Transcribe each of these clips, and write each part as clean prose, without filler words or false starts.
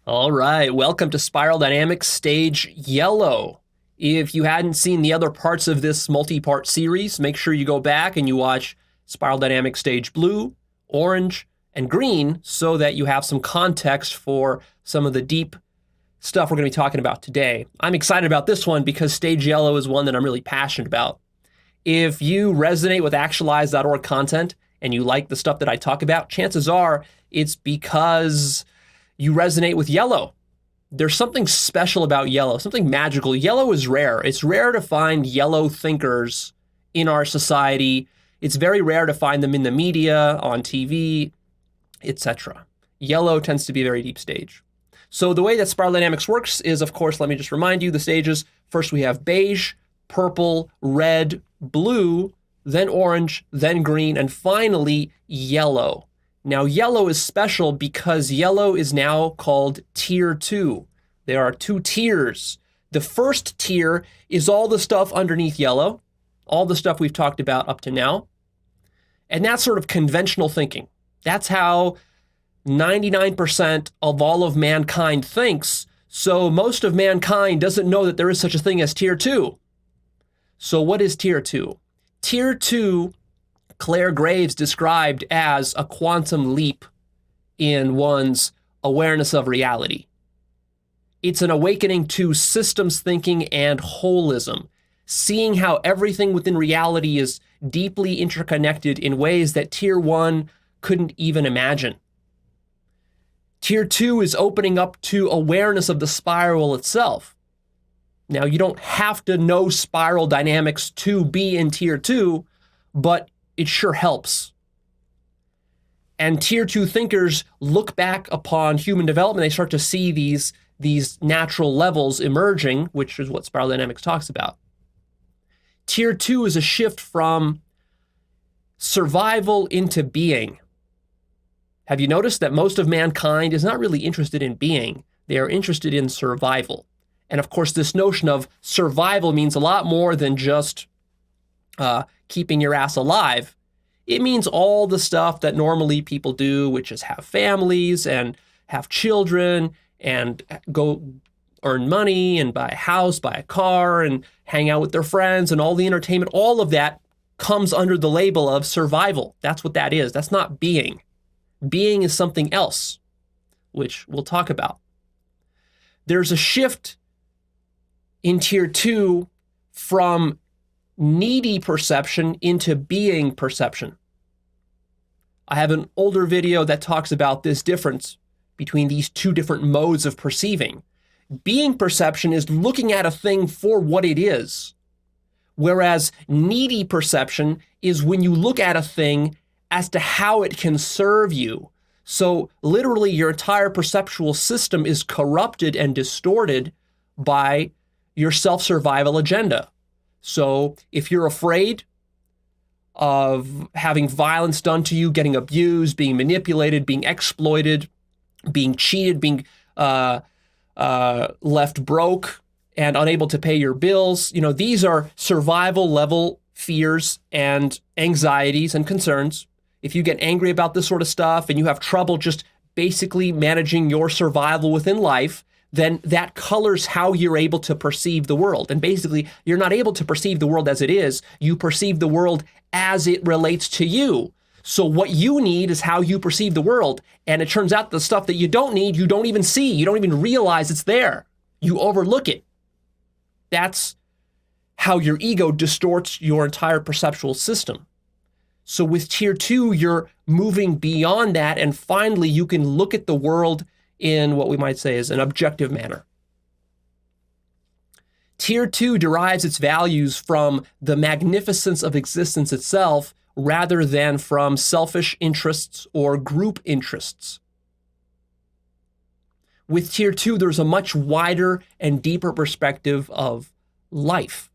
All right, welcome to Spiral Dynamics Stage Yellow. If you hadn't seen the other parts of this multi-part series, make sure you go back and you watch Spiral Dynamics Stage Blue, Orange, and Green so that you have some context for some of the deep stuff we're going to be talking about today. I'm excited about this one because Stage Yellow is one that I'm really passionate about. If you resonate with actualize.org content and you like the stuff that I talk about, chances are it's because you resonate with yellow. There's something special about yellow, something magical. Yellow is rare. It's rare to find yellow thinkers in our society. It's very rare to find them in the media, on TV, etc. Yellow tends to be a very deep stage. So the way that Spiral Dynamics works is, of course, let me just remind you the stages. First we have beige, purple, red, blue, then orange, then green, and finally yellow. Now, yellow is special because yellow is now called Tier 2. There are two tiers. The first tier is all the stuff underneath yellow, all the stuff we've talked about up to now. And that's sort of conventional thinking. That's how 99% of all of mankind thinks. So most of mankind doesn't know that there is such a thing as Tier 2. So what is Tier 2? Tier 2, Claire Graves described as a quantum leap in one's awareness of reality. It's an awakening to systems thinking and holism, seeing how everything within reality is deeply interconnected in ways that Tier 1 couldn't even imagine. Tier 2 is opening up to awareness of the spiral itself. Now, you don't have to know spiral dynamics to be in Tier 2, but it sure helps. And Tier 2 thinkers look back upon human development. They start to see these natural levels emerging, which is what Spiral Dynamics talks about. Tier 2 is a shift from survival into being. Have you noticed that most of mankind is not really interested in being? They are interested in survival. And of course, this notion of survival means a lot more than just keeping your ass alive. It means all the stuff that normally people do, which is have families and have children and go earn money and buy a house, buy a car and hang out with their friends and all the entertainment. All of that comes under the label of survival. That's what that is. That's not being. Being is something else, which we'll talk about. There's a shift in Tier 2 from needy perception into being perception. I have an older video that talks about this difference between these two different modes of perceiving. Being perception is looking at a thing for what it is, whereas needy perception is when you look at a thing as to how it can serve you. So literally your entire perceptual system is corrupted and distorted by your self-survival agenda. So if you're afraid of having violence done to you, getting abused, being manipulated, being exploited, being cheated, being left broke and unable to pay your bills, these are survival level fears and anxieties and concerns. If you get angry about this sort of stuff and you have trouble just basically managing your survival within life, then that colors how you're able to perceive the world. And basically, you're not able to perceive the world as it is. You perceive the world as it relates to you. So what you need is how you perceive the world. And it turns out the stuff that you don't need, you don't even see. You don't even realize it's there. You overlook it. That's how your ego distorts your entire perceptual system. So with Tier 2, you're moving beyond that. And finally, you can look at the world in what we might say is an objective manner. Tier 2 derives its values from the magnificence of existence itself rather than from selfish interests or group interests. With Tier 2, there's a much wider and deeper perspective of life.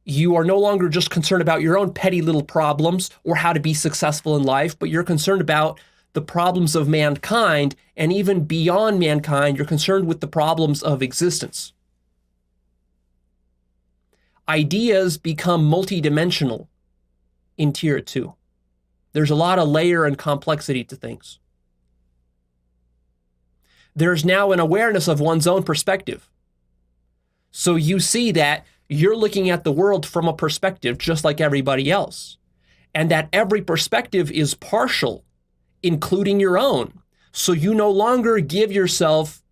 You are no longer just concerned about your own petty little problems or how to be successful in life, but you're concerned about the problems of mankind, and even beyond mankind, you're concerned with the problems of existence. Ideas become multidimensional in Tier 2. There's a lot of layer and complexity to things. there's now an awareness of one's own perspective. So you see that you're looking at the world from a perspective just like everybody else, and that every perspective is partial, including your own. So you no longer give yourself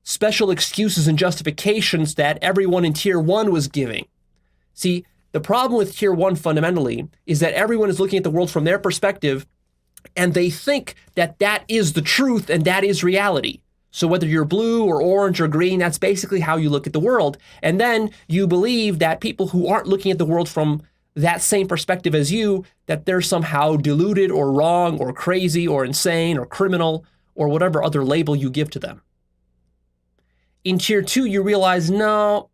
special excuses and justifications that everyone in Tier 1 was giving. See, the problem with Tier 1 fundamentally is that everyone is looking at the world from their perspective, and they think that that is the truth and that is reality. So whether you're blue or orange or green, that's basically how you look at the world. And then you believe that people who aren't looking at the world from that same perspective as you, that they're somehow deluded or wrong or crazy or insane or criminal or whatever other label you give to them. In Tier 2, you realize, no,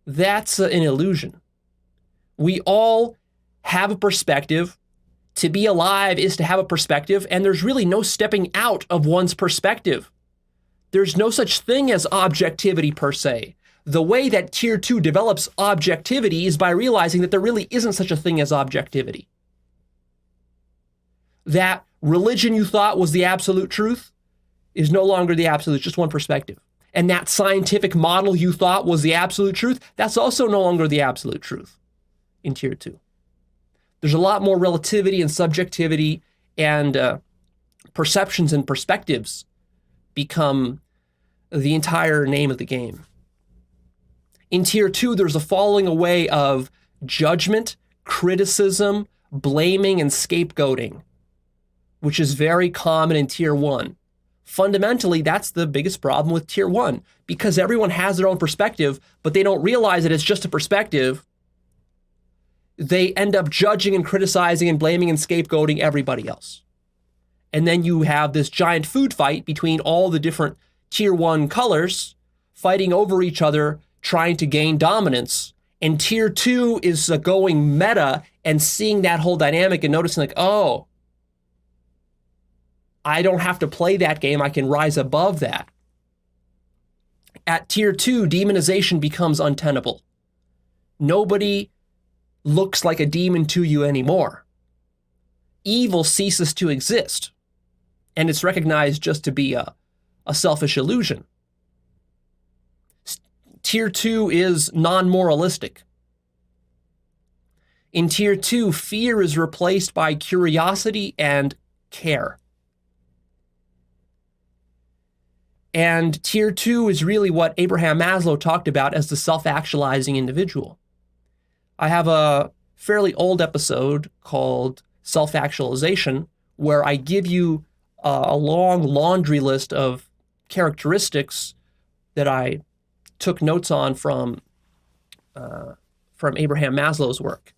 that's an illusion. We all have a perspective. To be alive is to have a perspective, and there's really no stepping out of one's perspective. There's no such thing as objectivity per se. The way that Tier 2 develops objectivity is by realizing that there really isn't such a thing as objectivity. That religion you thought was the absolute truth is no longer the absolute, just one perspective. And that scientific model you thought was the absolute truth, that's also no longer the absolute truth in Tier 2. There's a lot more relativity and subjectivity, and perceptions and perspectives become the entire name of the game. In Tier 2, there's a falling away of judgment, criticism, blaming, and scapegoating, which is very common in Tier 1. Fundamentally, that's the biggest problem with Tier 1, because everyone has their own perspective, but they don't realize that it's just a perspective. They end up judging and criticizing and blaming and scapegoating everybody else. And then you have this giant food fight between all the different Tier 1 colors fighting over each other, trying to gain dominance. And Tier 2 is going meta and seeing that whole dynamic and noticing like, oh, I don't have to play that game. I can rise above that. At Tier 2, demonization becomes untenable. Nobody looks like a demon to you anymore. Evil ceases to exist, and it's recognized just to be a selfish illusion. Tier 2 is non-moralistic. In Tier 2, fear is replaced by curiosity and care. And Tier 2 is really what Abraham Maslow talked about as the self-actualizing individual. I have a fairly old episode called Self-Actualization, where I give you a long laundry list of characteristics that I took notes on from Abraham Maslow's work.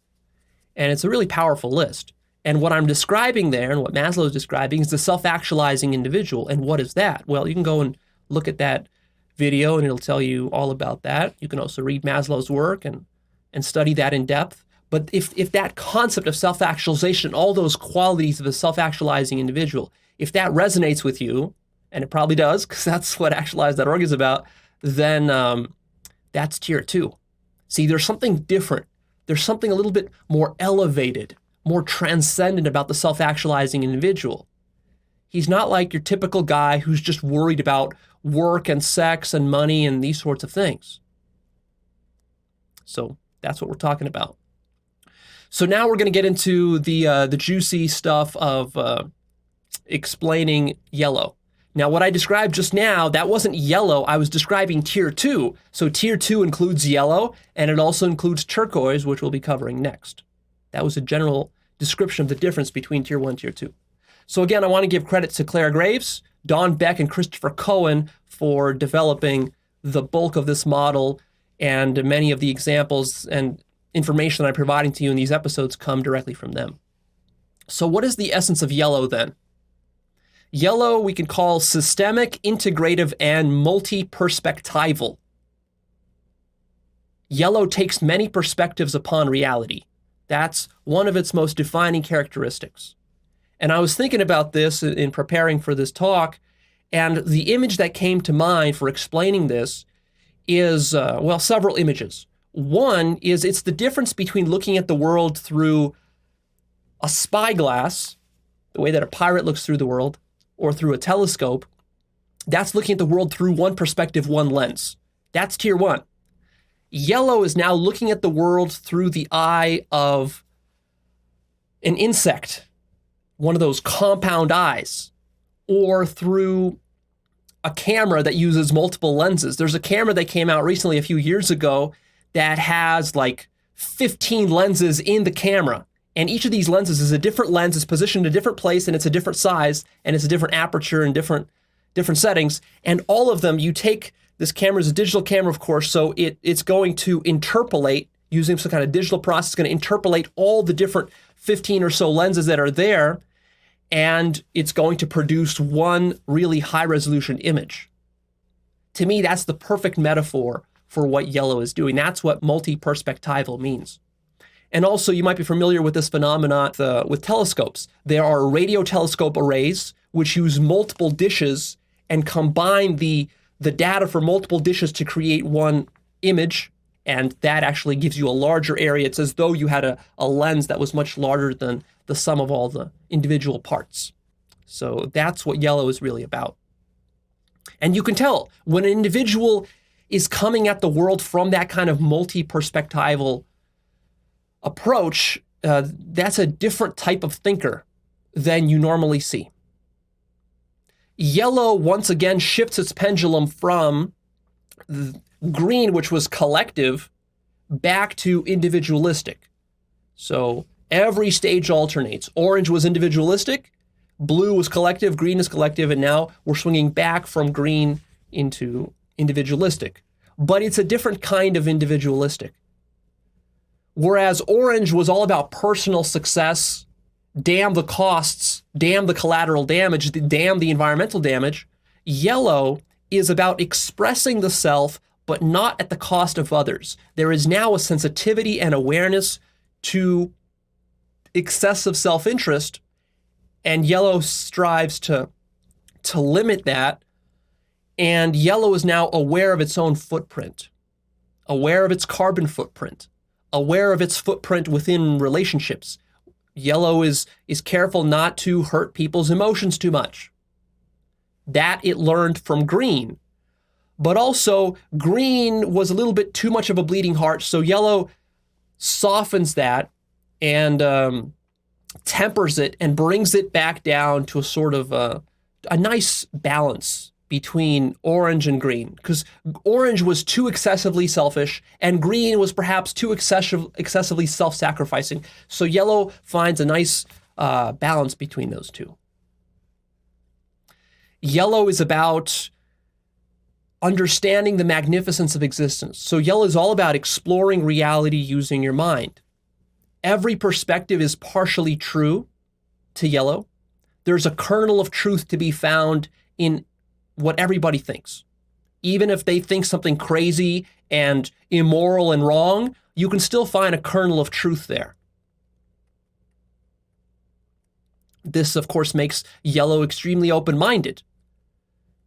And it's a really powerful list. And what I'm describing there, and what Maslow is describing, is the self-actualizing individual. And what is that? Well, you can go and look at that video, and it'll tell you all about that. You can also read Maslow's work and study that in depth. But if that concept of self-actualization, all those qualities of a self-actualizing individual, if that resonates with you, and it probably does, because that's what Actualize.org is about, then that's Tier 2. See, there's something different. There's something a little bit more elevated, more transcendent about the self-actualizing individual. He's not like your typical guy who's just worried about work and sex and money and these sorts of things. So that's what we're talking about. So now we're going to get into the juicy stuff of explaining yellow. Now, what I described just now, that wasn't yellow. I was describing Tier 2. So Tier 2 includes yellow, and it also includes turquoise, which we'll be covering next. That was a general description of the difference between Tier 1 and Tier 2. So again, I want to give credit to Claire Graves, Don Beck, and Christopher Cohen for developing the bulk of this model, and many of the examples and information that I'm providing to you in these episodes come directly from them. So what is the essence of yellow then? Yellow we can call systemic, integrative, and multi-perspectival. Yellow takes many perspectives upon reality. That's one of its most defining characteristics. And I was thinking about this in preparing for this talk, and the image that came to mind for explaining this is, several images. One is it's the difference between looking at the world through a spyglass, the way that a pirate looks through the world, or through a telescope, That's looking at the world through one perspective, one lens. That's tier 1. Yellow is now looking at the world through the eye of an insect, one of those compound eyes, or through a camera that uses multiple lenses. There's a camera that came out recently a few years ago that has like 15 lenses in the camera. And each of these lenses is a different lens, it's positioned in a different place, and it's a different size, and it's a different aperture and different settings. And all of them, you take, this camera is a digital camera, of course, so it's going to interpolate, using some kind of digital process, it's going to interpolate all the different 15 or so lenses that are there, and it's going to produce one really high-resolution image. To me, that's the perfect metaphor for what yellow is doing. That's what multi-perspectival means. And also, you might be familiar with this phenomenon with telescopes. There are radio telescope arrays which use multiple dishes and combine the data for multiple dishes to create one image, and that actually gives you a larger area. It's as though you had a lens that was much larger than the sum of all the individual parts. So that's what yellow is really about. And you can tell when an individual is coming at the world from that kind of multi-perspectival approach, that's a different type of thinker than you normally see. Yellow, once again, shifts its pendulum from green, which was collective, back to individualistic. So every stage alternates. Orange was individualistic, blue was collective, green is collective, and now we're swinging back from green into individualistic. But it's a different kind of individualistic. Whereas orange was all about personal success, damn the costs, damn the collateral damage, damn the environmental damage, yellow is about expressing the self, but not at the cost of others. There is now a sensitivity and awareness to excessive self-interest, and yellow strives to limit that. And yellow is now aware of its own footprint, aware of its carbon footprint, aware of its footprint within relationships. Yellow is careful not to hurt people's emotions too much. That it learned from green. But also, green was a little bit too much of a bleeding heart, so yellow softens that and tempers it and brings it back down to a sort of a nice balance between orange and green, because orange was too excessively selfish and green was perhaps too excessively self-sacrificing. So yellow finds a nice balance between those two. Yellow is about understanding the magnificence of existence. So yellow is all about exploring reality using your mind. Every perspective is partially true to yellow. There's a kernel of truth to be found in what everybody thinks. Even if they think something crazy and immoral and wrong, you can still find a kernel of truth there. This, of course, makes yellow extremely open-minded.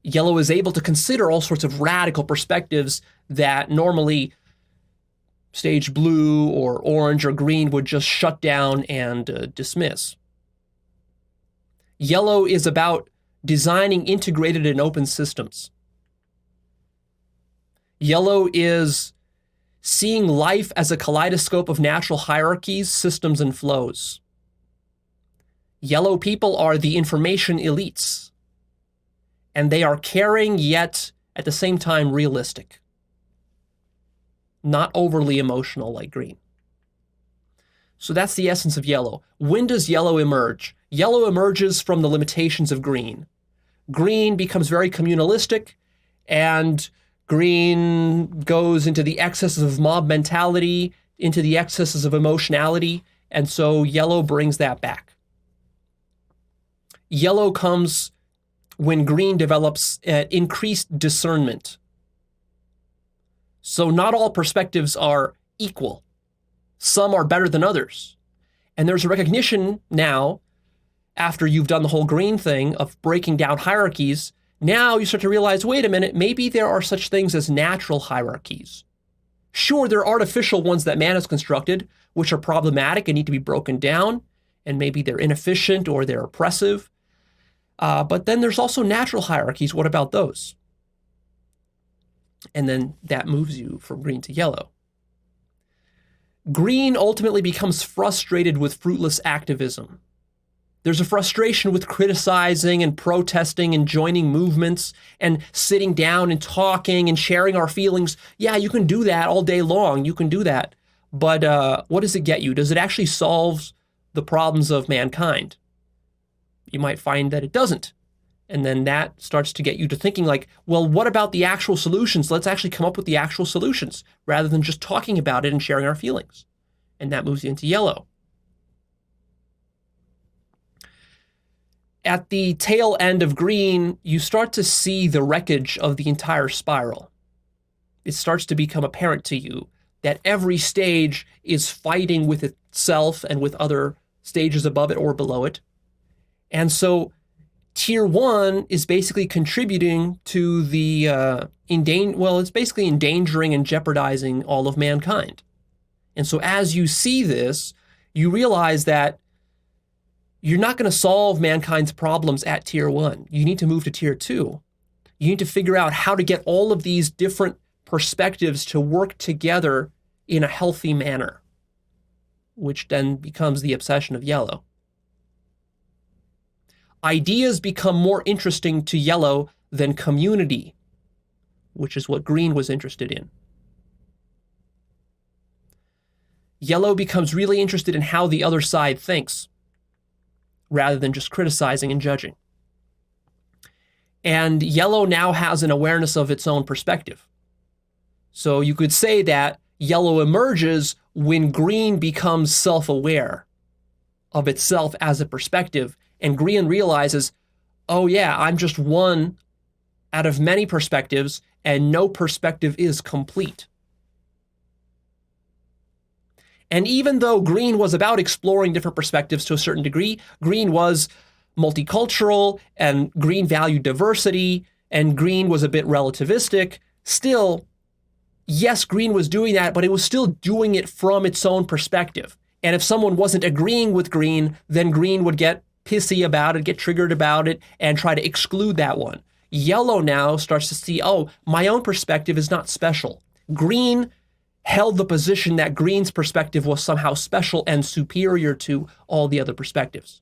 Yellow is able to consider all sorts of radical perspectives that normally stage blue or orange or green would just shut down and dismiss. Yellow is about designing integrated and open systems. Yellow is seeing life as a kaleidoscope of natural hierarchies, systems, and flows. Yellow people are the information elites, and they are caring yet at the same time realistic, not overly emotional like green. So that's the essence of yellow. When does yellow emerge? Yellow emerges from the limitations of green. Green becomes very communalistic, and green goes into the excesses of mob mentality, into the excesses of emotionality, and so yellow brings that back. Yellow comes when green develops increased discernment. So not all perspectives are equal. Some are better than others. And there's a recognition now, after you've done the whole green thing of breaking down hierarchies, now you start to realize, wait a minute, maybe there are such things as natural hierarchies. Sure, there are artificial ones that man has constructed, which are problematic and need to be broken down, and maybe they're inefficient or they're oppressive. But then there's also natural hierarchies. What about those? And then that moves you from green to yellow. Green ultimately becomes frustrated with fruitless activism. There's a frustration with criticizing and protesting and joining movements and sitting down and talking and sharing our feelings. Yeah, you can do that all day long. You can do that. But what does it get you? Does it actually solve the problems of mankind? You might find that it doesn't. And then that starts to get you to thinking like, well, what about the actual solutions? Let's actually come up with the actual solutions rather than just talking about it and sharing our feelings. And that moves you into yellow. At the tail end of green, you start to see the wreckage of the entire spiral. It starts to become apparent to you that every stage is fighting with itself and with other stages above it or below it. And so Tier 1 is basically contributing to the it's basically endangering and jeopardizing all of mankind. And so as you see this, you realize that you're not going to solve mankind's problems at Tier 1. You need to move to Tier 2. You need to figure out how to get all of these different perspectives to work together in a healthy manner, which then becomes the obsession of yellow. Ideas become more interesting to yellow than community, which is what green was interested in. Yellow becomes really interested in how the other side thinks, rather than just criticizing and judging. And yellow now has an awareness of its own perspective. So you could say that yellow emerges when green becomes self-aware of itself as a perspective, and green realizes, oh yeah, I'm just one out of many perspectives, and no perspective is complete. And even though green was about exploring different perspectives to a certain degree, green was multicultural, and green valued diversity, and green was a bit relativistic, still, yes, green was doing that, but it was still doing it from its own perspective. And if someone wasn't agreeing with green, then green would get pissy about it, get triggered about it, and try to exclude that one. Yellow now starts to see, oh, my own perspective is not special. Green held the position that green's perspective was somehow special and superior to all the other perspectives.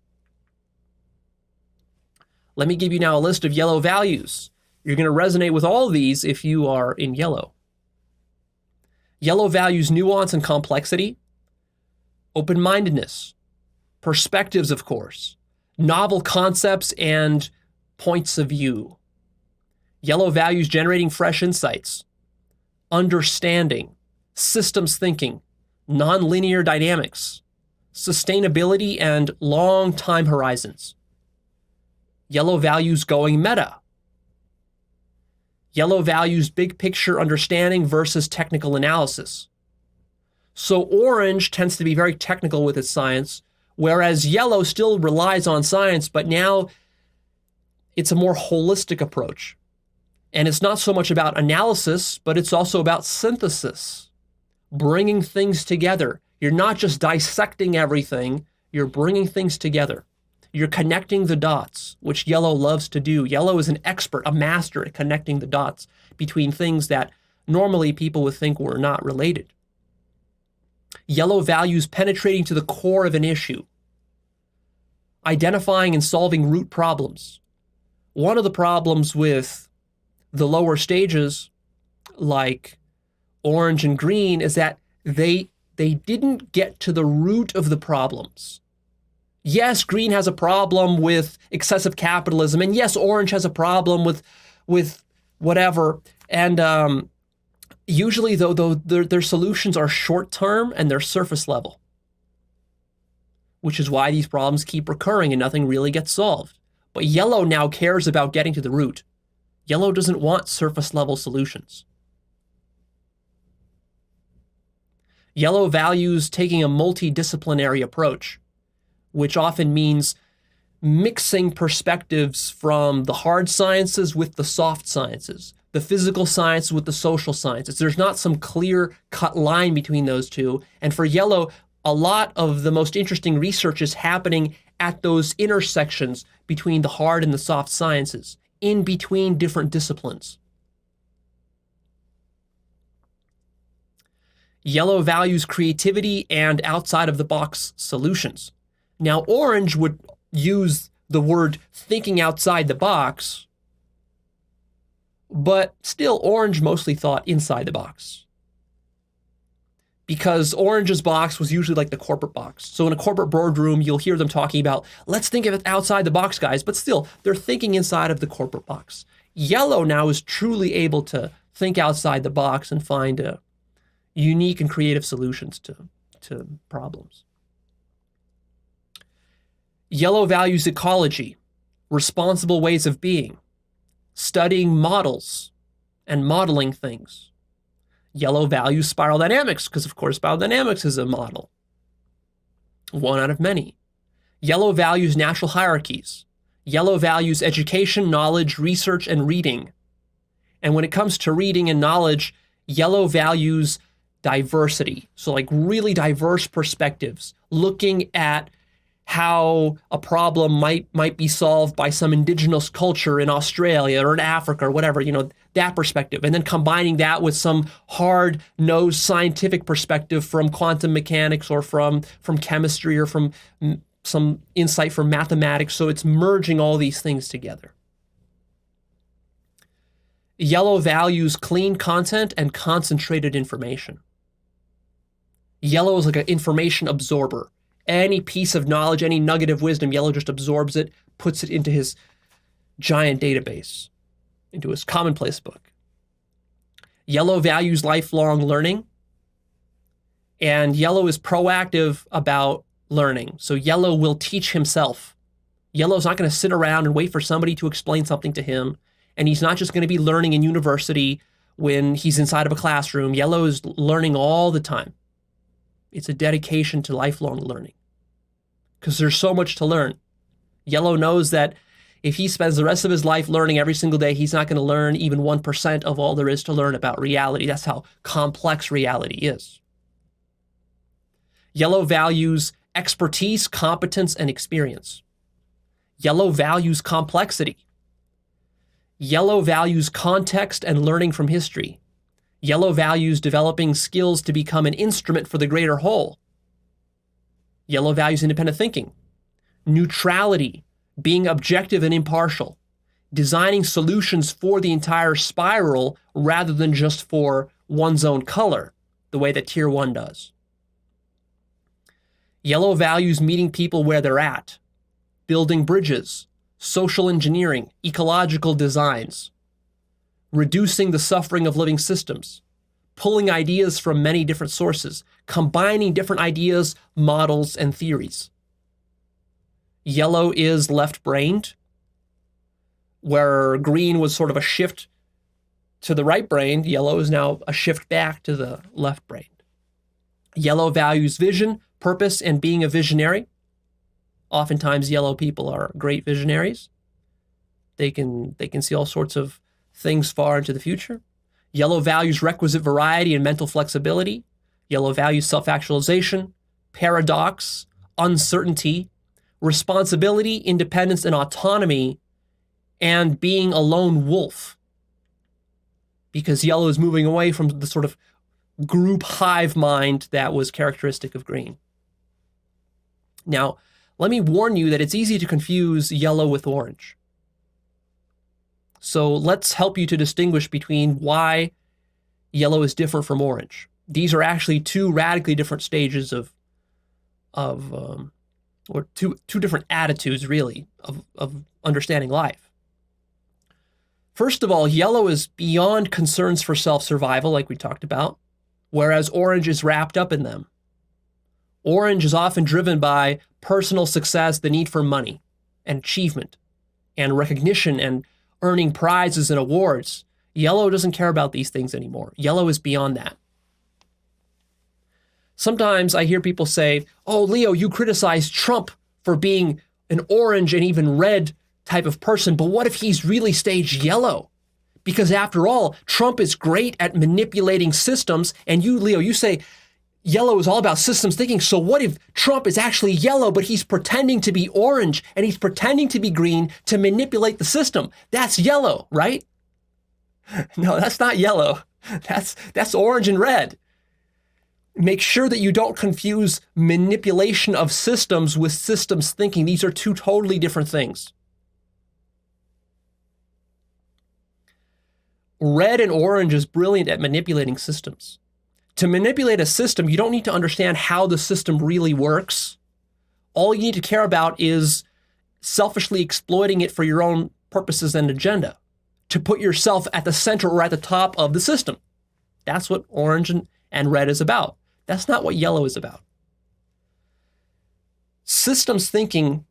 Let me give you now a list of yellow values. You're going to resonate with all these if you are in yellow. Yellow values nuance and complexity, open-mindedness, perspectives, of course, novel concepts and points of view. Yellow values generating fresh insights, understanding, systems thinking, nonlinear dynamics, sustainability, and long time horizons. Yellow values going meta. Yellow values big picture understanding versus technical analysis. So orange tends to be very technical with its science, whereas yellow still relies on science, but now it's a more holistic approach. And it's not so much about analysis, but it's also about synthesis, bringing things together. You're not just dissecting everything, you're bringing things together. You're connecting the dots, which yellow loves to do. Yellow is an expert, a master at connecting the dots between things that normally people would think were not related. Yellow values penetrating to the core of an issue, identifying and solving root problems. One of the problems with the lower stages, like orange and green, is that they didn't get to the root of the problems. Yes, green has a problem with excessive capitalism, and yes, orange has a problem with whatever. And usually, though, their solutions are short-term and they're surface level, which is why these problems keep recurring and nothing really gets solved. But yellow now cares about getting to the root. Yellow doesn't want surface-level solutions. Yellow values taking a multidisciplinary approach, which often means mixing perspectives from the hard sciences with the soft sciences, the physical sciences with the social sciences. There's not some clear-cut line between those two. And for yellow, a lot of the most interesting research is happening at those intersections between the hard and the soft sciences, in between different disciplines. Yellow values creativity and outside-of-the-box solutions. Now, orange would use the word thinking outside the box, but still, orange mostly thought inside the box. Because orange's box was usually like the corporate box. So in a corporate boardroom, you'll hear them talking about, let's think of it outside the box, guys. But still, they're thinking inside of the corporate box. Yellow now is truly able to think outside the box and find unique and creative solutions to problems. Yellow values ecology, responsible ways of being, studying models and modeling things. Yellow values spiral dynamics, because of course spiral dynamics is a model. One out of many. Yellow values natural hierarchies. Yellow values education, knowledge, research, and reading. And when it comes to reading and knowledge, yellow values diversity. So like really diverse perspectives, looking at how a problem might be solved by some indigenous culture in Australia or in Africa or whatever, that perspective. And then combining that with some hard-nosed scientific perspective from quantum mechanics or from chemistry or from some insight from mathematics. So it's merging all these things together. Yellow values clean content and concentrated information. Yellow is like an information absorber. Any piece of knowledge, any nugget of wisdom, yellow just absorbs it, puts it into his giant database, into his commonplace book. Yellow values lifelong learning, and yellow is proactive about learning. So yellow will teach himself. Yellow's not going to sit around and wait for somebody to explain something to him, and he's not just going to be learning in university when he's inside of a classroom. Yellow is learning all the time. It's a dedication to lifelong learning because there's so much to learn. Yellow knows that if he spends the rest of his life learning every single day, he's not going to learn even 1% of all there is to learn about reality. That's how complex reality is. Yellow values expertise, competence, and experience. Yellow values complexity. Yellow values context and learning from history. Yellow values developing skills to become an instrument for the greater whole. Yellow values independent thinking, neutrality, being objective and impartial, designing solutions for the entire spiral rather than just for one's own color, the way that Tier 1 does. Yellow values meeting people where they're at, building bridges, social engineering, ecological designs, reducing the suffering of living systems, pulling ideas from many different sources, combining different ideas, models, and theories. Yellow is left-brained, where green was sort of a shift to the right-brained. Yellow is now a shift back to the left-brained. Yellow values vision, purpose, and being a visionary. Oftentimes, yellow people are great visionaries. They can see all sorts of things far into the future. Yellow values requisite variety and mental flexibility. Yellow values self-actualization, paradox, uncertainty, responsibility, independence, and autonomy, and being a lone wolf. Because yellow is moving away from the sort of group hive mind that was characteristic of green. Now, let me warn you that it's easy to confuse yellow with orange. So let's help you to distinguish between why yellow is different from orange. These are actually two radically different stages or two different attitudes, really, of understanding life. First of all, yellow is beyond concerns for self-survival, like we talked about, whereas orange is wrapped up in them. Orange is often driven by personal success, the need for money and achievement and recognition and earning prizes and awards. Yellow doesn't care about these things anymore. Yellow is beyond that. Sometimes I hear people say, oh, Leo, you criticize Trump for being an orange and even red type of person, but what if he's really staged yellow? Because after all, Trump is great at manipulating systems, and you, Leo, you say, Yellow is all about systems thinking. So what if Trump is actually yellow, but he's pretending to be orange and he's pretending to be green to manipulate the system? That's yellow, right? No, that's not yellow. That's orange and red. Make sure that you don't confuse manipulation of systems with systems thinking. These are two totally different things. Red and orange is brilliant at manipulating systems. To manipulate a system, you don't need to understand how the system really works. All you need to care about is selfishly exploiting it for your own purposes and agenda, to put yourself at the center or at the top of the system. That's what orange and red is about. That's not what yellow is about. Systems thinking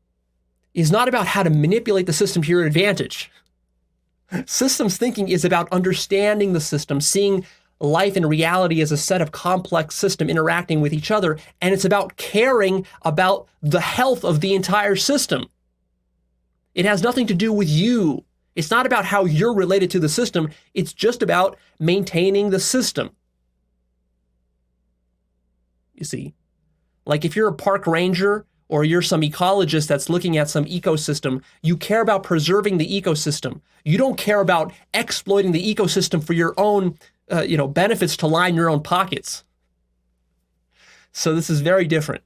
is not about how to manipulate the system to your advantage. Systems thinking is about understanding the system, seeing life and reality as a set of complex systems interacting with each other, and it's about caring about the health of the entire system. It has nothing to do with you. It's not about how you're related to the system. It's just about maintaining the system. You see, like if you're a park ranger or you're some ecologist that's looking at some ecosystem, you care about preserving the ecosystem. You don't care about exploiting the ecosystem for your own benefits to line your own pockets. So this is very different.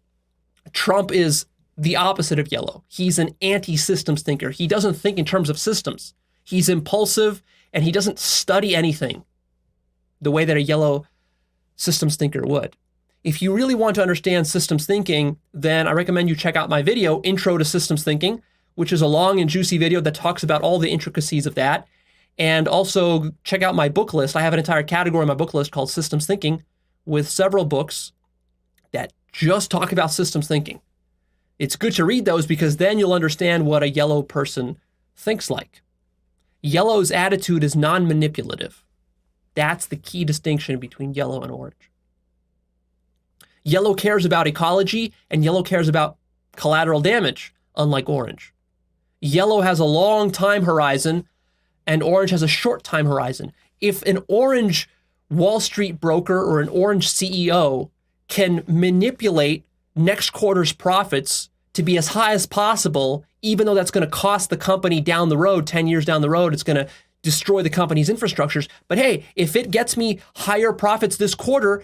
Trump is the opposite of yellow. He's an anti-systems thinker. He doesn't think in terms of systems. He's impulsive and he doesn't study anything the way that a yellow systems thinker would. If you really want to understand systems thinking, then I recommend you check out my video, Intro to Systems Thinking, which is a long and juicy video that talks about all the intricacies of that. And also check out my book list. I have an entire category in my book list called Systems Thinking with several books that just talk about systems thinking. It's good to read those because then you'll understand what a yellow person thinks like. Yellow's attitude is non-manipulative. That's the key distinction between yellow and orange. Yellow cares about ecology and yellow cares about collateral damage, unlike orange. Yellow has a long time horizon and orange has a short time horizon. If an orange Wall Street broker or an orange CEO can manipulate next quarter's profits to be as high as possible, even though that's going to cost the company down the road, 10 years down the road, it's going to destroy the company's infrastructures. But hey, if it gets me higher profits this quarter,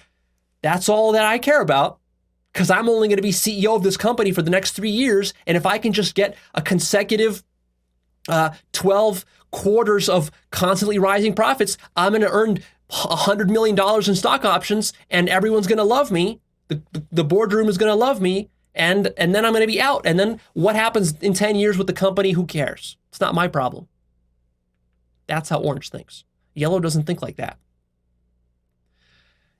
that's all that I care about because I'm only going to be CEO of this company for the next 3 years. And if I can just get a consecutive 12 quarters of constantly rising profits, I'm going to earn $100 million in stock options and everyone's going to love me. The boardroom is going to love me. And then I'm going to be out. And then what happens in 10 years with the company? Who cares? It's not my problem. That's how orange thinks. Yellow doesn't think like that.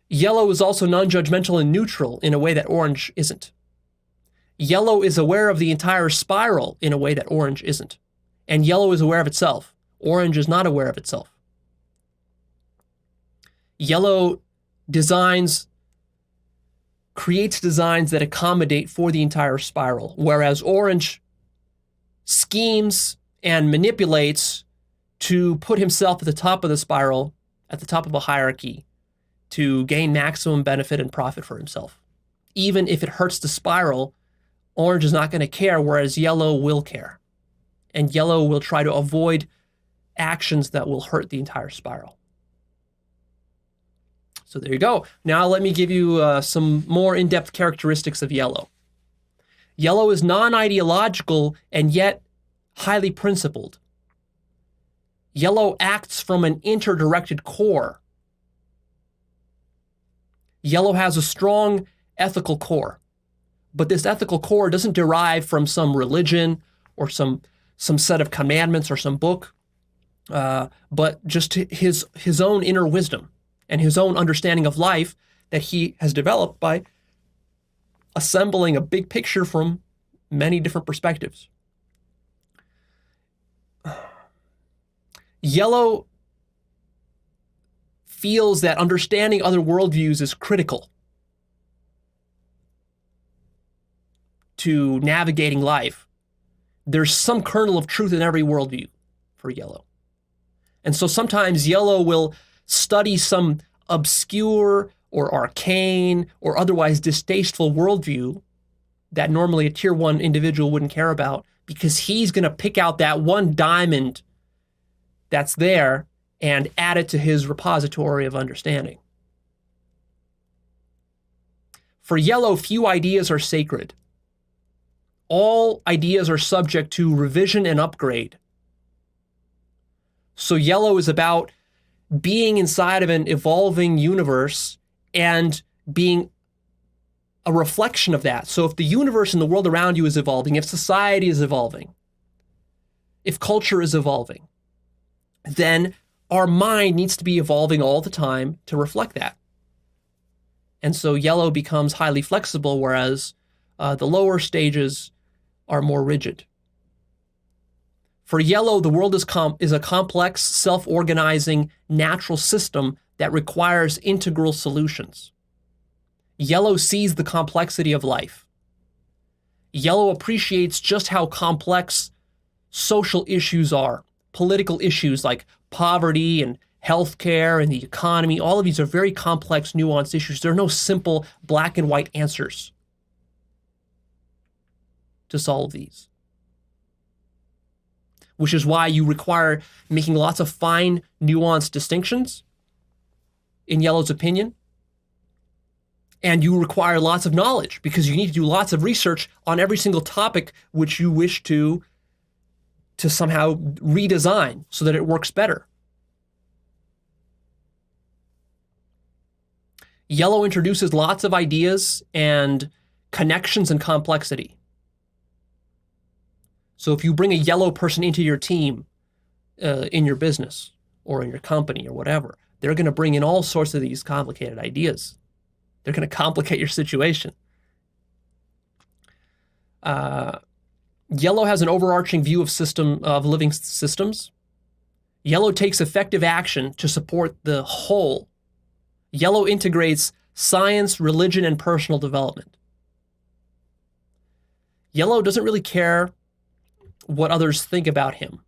Yellow is also non-judgmental and neutral in a way that orange isn't. Yellow is aware of the entire spiral in a way that orange isn't. And yellow is aware of itself. Orange is not aware of itself. Yellow creates designs that accommodate for the entire spiral, whereas orange schemes and manipulates to put himself at the top of the spiral, at the top of a hierarchy, to gain maximum benefit and profit for himself. Even if it hurts the spiral, orange is not going to care, whereas yellow will care. And yellow will try to avoid actions that will hurt the entire spiral. So there you go. Now let me give you some more in-depth characteristics of yellow. Yellow is non-ideological and yet highly principled. Yellow acts from an interdirected core. Yellow has a strong ethical core, but this ethical core doesn't derive from some religion or some set of commandments or some book, but just his own inner wisdom and his own understanding of life that he has developed by assembling a big picture from many different perspectives. Yellow feels that understanding other worldviews is critical to navigating life. There's some kernel of truth in every worldview for yellow. And so sometimes yellow will study some obscure or arcane or otherwise distasteful worldview that normally a tier 1 individual wouldn't care about, because he's going to pick out that one diamond that's there and add it to his repository of understanding. For yellow, few ideas are sacred. All ideas are subject to revision and upgrade. So yellow is about being inside of an evolving universe and being a reflection of that. So if the universe and the world around you is evolving, if society is evolving, if culture is evolving, then our mind needs to be evolving all the time to reflect that. And so yellow becomes highly flexible, whereas the lower stages are more rigid. For yellow, the world is a complex, self-organizing, natural system that requires integral solutions. Yellow sees the complexity of life. Yellow appreciates just how complex social issues are. Political issues like poverty and healthcare and the economy, all of these are very complex, nuanced issues. There are no simple black and white answers to solve these. Which is why you require making lots of fine, nuanced distinctions, in yellow's opinion. And you require lots of knowledge, because you need to do lots of research on every single topic which you wish to somehow redesign so that it works better. Yellow introduces lots of ideas and connections and complexity. So if you bring a yellow person into your team, in your business or in your company or whatever, they're going to bring in all sorts of these complicated ideas. They're going to complicate your situation. Yellow has an overarching view of living systems. Yellow takes effective action to support the whole. Yellow integrates science, religion, and personal development. Yellow doesn't really care what others think about him.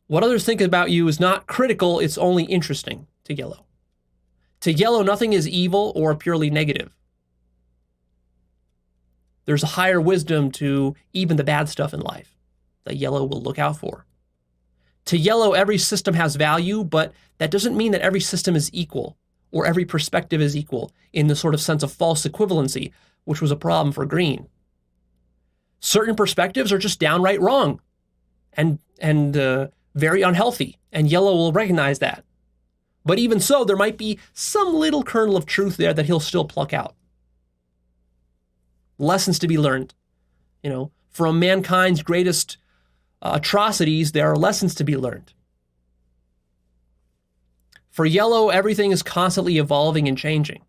What others think about you is not critical, it's only interesting to yellow. To yellow, nothing is evil or purely negative. There's a higher wisdom to even the bad stuff in life that yellow will look out for. To yellow, every system has value, but that doesn't mean that every system is equal or every perspective is equal in the sort of sense of false equivalency, which was a problem for green. Certain perspectives are just downright wrong and very unhealthy, and yellow will recognize that. But even so, there might be some little kernel of truth there that he'll still pluck out. Lessons to be learned. From mankind's greatest atrocities, there are lessons to be learned. For yellow, everything is constantly evolving and changing.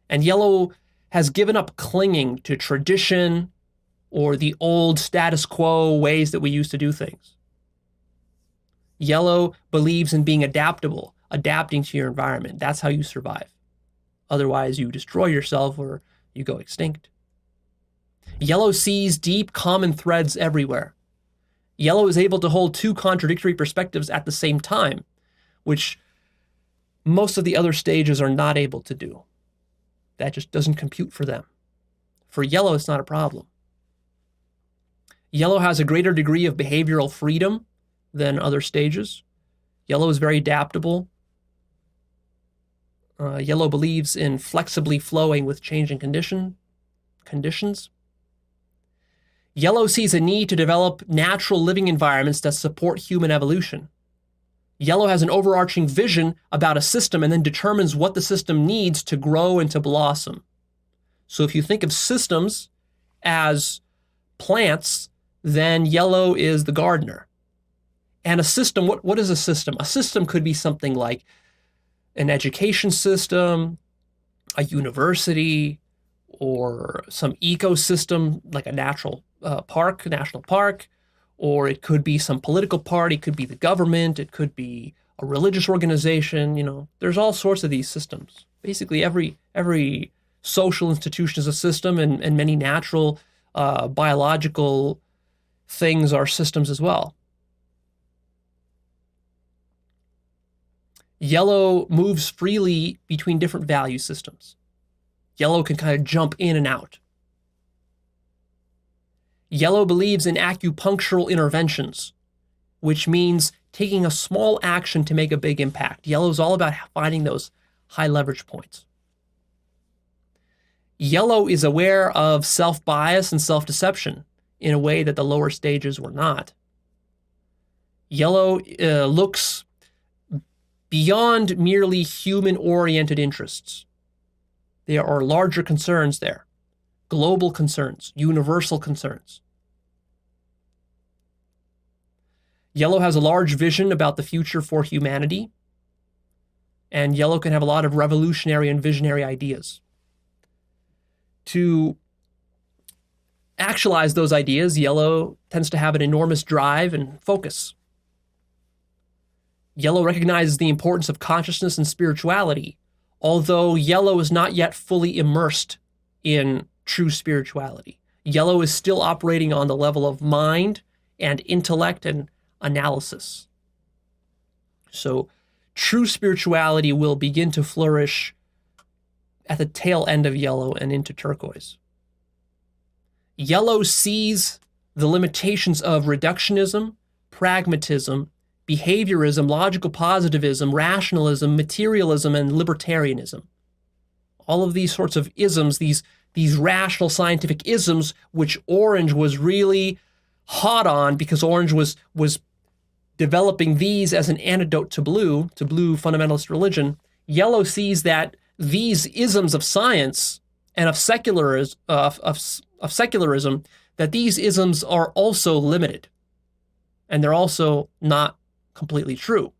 And yellow has given up clinging to tradition or the old status quo ways that we used to do things. Yellow believes in being adaptable, adapting to your environment. That's how you survive. Otherwise, you destroy yourself or you go extinct. Yellow sees deep common threads everywhere. Yellow is able to hold two contradictory perspectives at the same time, which most of the other stages are not able to do. That just doesn't compute for them. For yellow, it's not a problem. Yellow has a greater degree of behavioral freedom than other stages. Yellow is very adaptable. Yellow believes in flexibly flowing with changing conditions. Yellow sees a need to develop natural living environments that support human evolution. Yellow has an overarching vision about a system and then determines what the system needs to grow and to blossom. So if you think of systems as plants, then yellow is the gardener. And a system, what is a system? A system could be something like an education system, a university, or some ecosystem like a national park, or it could be some political party, it could be the government, it could be a religious organization. There's all sorts of these systems. Basically, every social institution is a system, and many natural biological things are systems as well. Yellow moves freely between different value systems. Yellow can kind of jump in and out. Yellow believes in acupunctural interventions, which means taking a small action to make a big impact. Yellow is all about finding those high leverage points. Yellow is aware of self-bias and self-deception in a way that the lower stages were not. Yellow looks beyond merely human-oriented interests. There are larger concerns there, global concerns, universal concerns. Yellow has a large vision about the future for humanity, and yellow can have a lot of revolutionary and visionary ideas. To actualize those ideas, yellow tends to have an enormous drive and focus. Yellow recognizes the importance of consciousness and spirituality, although yellow is not yet fully immersed in true spirituality. Yellow is still operating on the level of mind and intellect and analysis. So true spirituality will begin to flourish at the tail end of yellow and into turquoise. Yellow sees the limitations of reductionism, pragmatism, behaviorism, logical positivism, rationalism, materialism, and libertarianism. All of these sorts of isms, these rational scientific isms, which orange was really hot on because orange was developing these as an antidote to blue fundamentalist religion. Yellow sees that these isms of science and of secularism, that these isms are also limited, and they're also not completely true.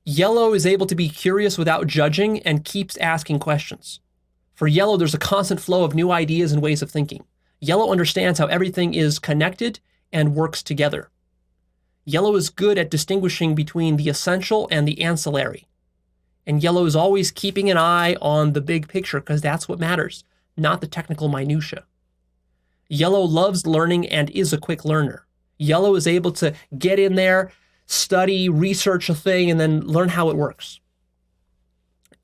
Yellow is able to be curious without judging and keeps asking questions. For yellow, there's a constant flow of new ideas and ways of thinking. Yellow understands how everything is connected and works together. Yellow is good at distinguishing between the essential and the ancillary. And yellow is always keeping an eye on the big picture because that's what matters, not the technical minutia. Yellow loves learning and is a quick learner. Yellow is able to get in there, study, research a thing, and then learn how it works.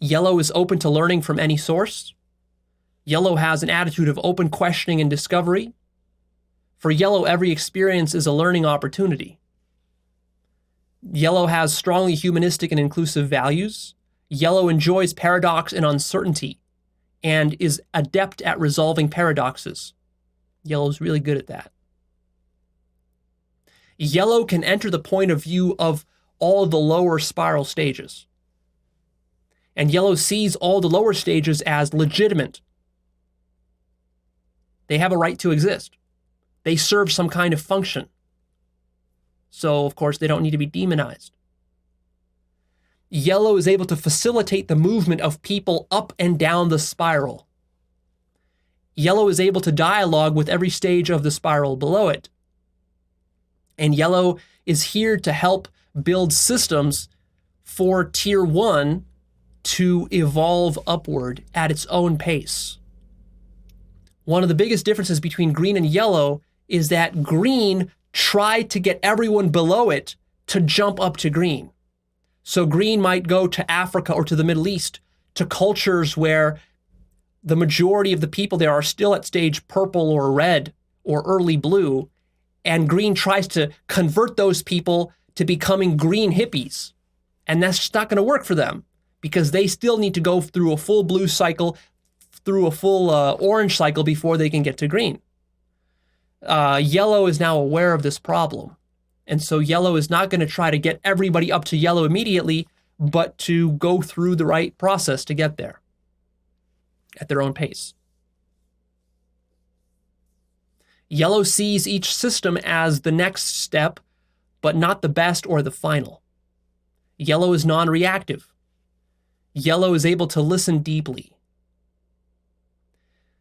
Yellow is open to learning from any source. Yellow has an attitude of open questioning and discovery. For yellow, every experience is a learning opportunity. Yellow has strongly humanistic and inclusive values. Yellow enjoys paradox and uncertainty and is adept at resolving paradoxes. Yellow is really good at that. Yellow can enter the point of view of all the lower spiral stages. And yellow sees all the lower stages as legitimate. They have a right to exist. They serve some kind of function. So, of course, they don't need to be demonized. Yellow is able to facilitate the movement of people up and down the spiral. Yellow is able to dialogue with every stage of the spiral below it. And yellow is here to help build systems for tier 1 to evolve upward at its own pace. One of the biggest differences between green and yellow is that green tried to get everyone below it to jump up to green. So green might go to Africa or to the Middle East, to cultures where the majority of the people there are still at stage purple or red or early blue, and green tries to convert those people to becoming green hippies. And that's just not going to work for them because they still need to go through a full blue cycle, through a full orange cycle before they can get to green. Yellow is now aware of this problem. And so yellow is not going to try to get everybody up to yellow immediately, but to go through the right process to get there at their own pace. Yellow sees each system as the next step, but not the best or the final. Yellow is non-reactive. Yellow is able to listen deeply.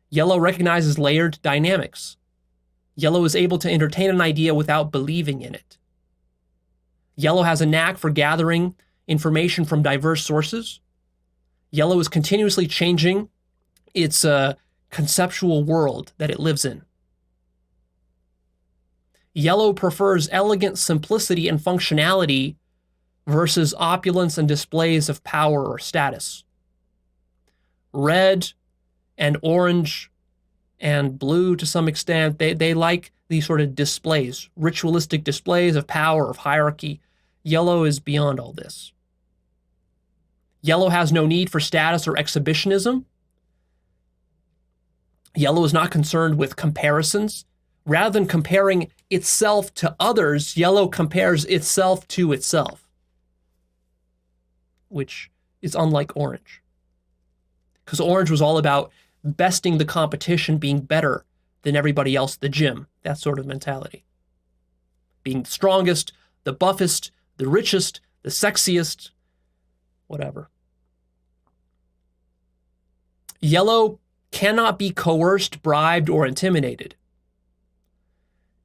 Yellow recognizes layered dynamics. Yellow is able to entertain an idea without believing in it. Yellow has a knack for gathering information from diverse sources. Yellow is continuously changing its conceptual world that it lives in. Yellow prefers elegant simplicity and functionality versus opulence and displays of power or status. Red and orange and blue, to some extent, they like these sort of displays, ritualistic displays of power, of hierarchy. Yellow is beyond all this. Yellow has no need for status or exhibitionism. Yellow is not concerned with comparisons. Rather than comparing itself to others, yellow compares itself to itself, which is unlike orange. Because orange was all about besting the competition, being better than everybody else at the gym, that sort of mentality. Being the strongest, the buffest, the richest, the sexiest, whatever. Yellow cannot be coerced, bribed, or intimidated.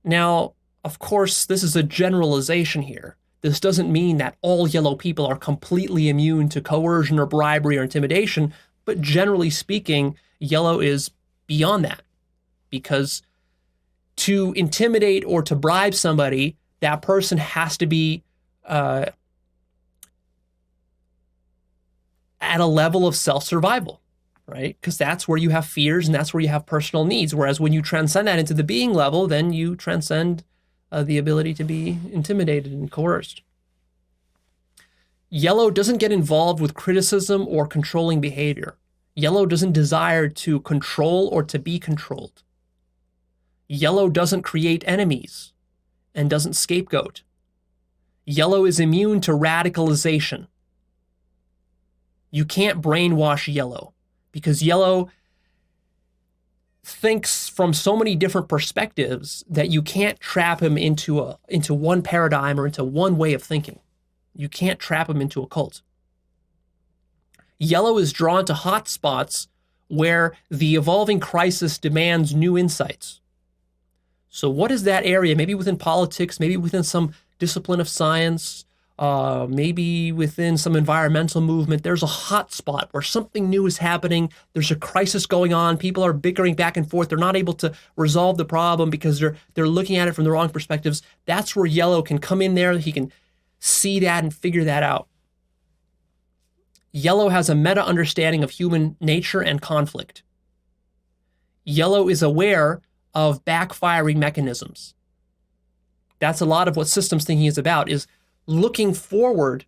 Now, of course, this is a generalization here. This doesn't mean that all yellow people are completely immune to coercion or bribery or intimidation, but generally speaking, yellow is beyond that. Because to intimidate or to bribe somebody, that person has to be at a level of self-survival, right? Because that's where you have fears and that's where you have personal needs. Whereas when you transcend that into the being level, then you transcend the ability to be intimidated and coerced. Yellow doesn't get involved with criticism or controlling behavior. Yellow doesn't desire to control or to be controlled. Yellow doesn't create enemies and doesn't scapegoat. Yellow is immune to radicalization. You can't brainwash yellow because yellow thinks from so many different perspectives that you can't trap him into one paradigm or into one way of thinking. You can't trap him into a cult. Yellow is drawn to hot spots where the evolving crisis demands new insights. So what is that area? Maybe within politics, maybe within some discipline of science, maybe within some environmental movement. There's a hot spot where something new is happening. There's a crisis going on. People are bickering back and forth. They're not able to resolve the problem because they're looking at it from the wrong perspectives. That's where yellow can come in there. He can see that and figure that out. Yellow has a meta understanding of human nature and conflict. Yellow is aware of backfiring mechanisms. That's a lot of what systems thinking is about, is looking forward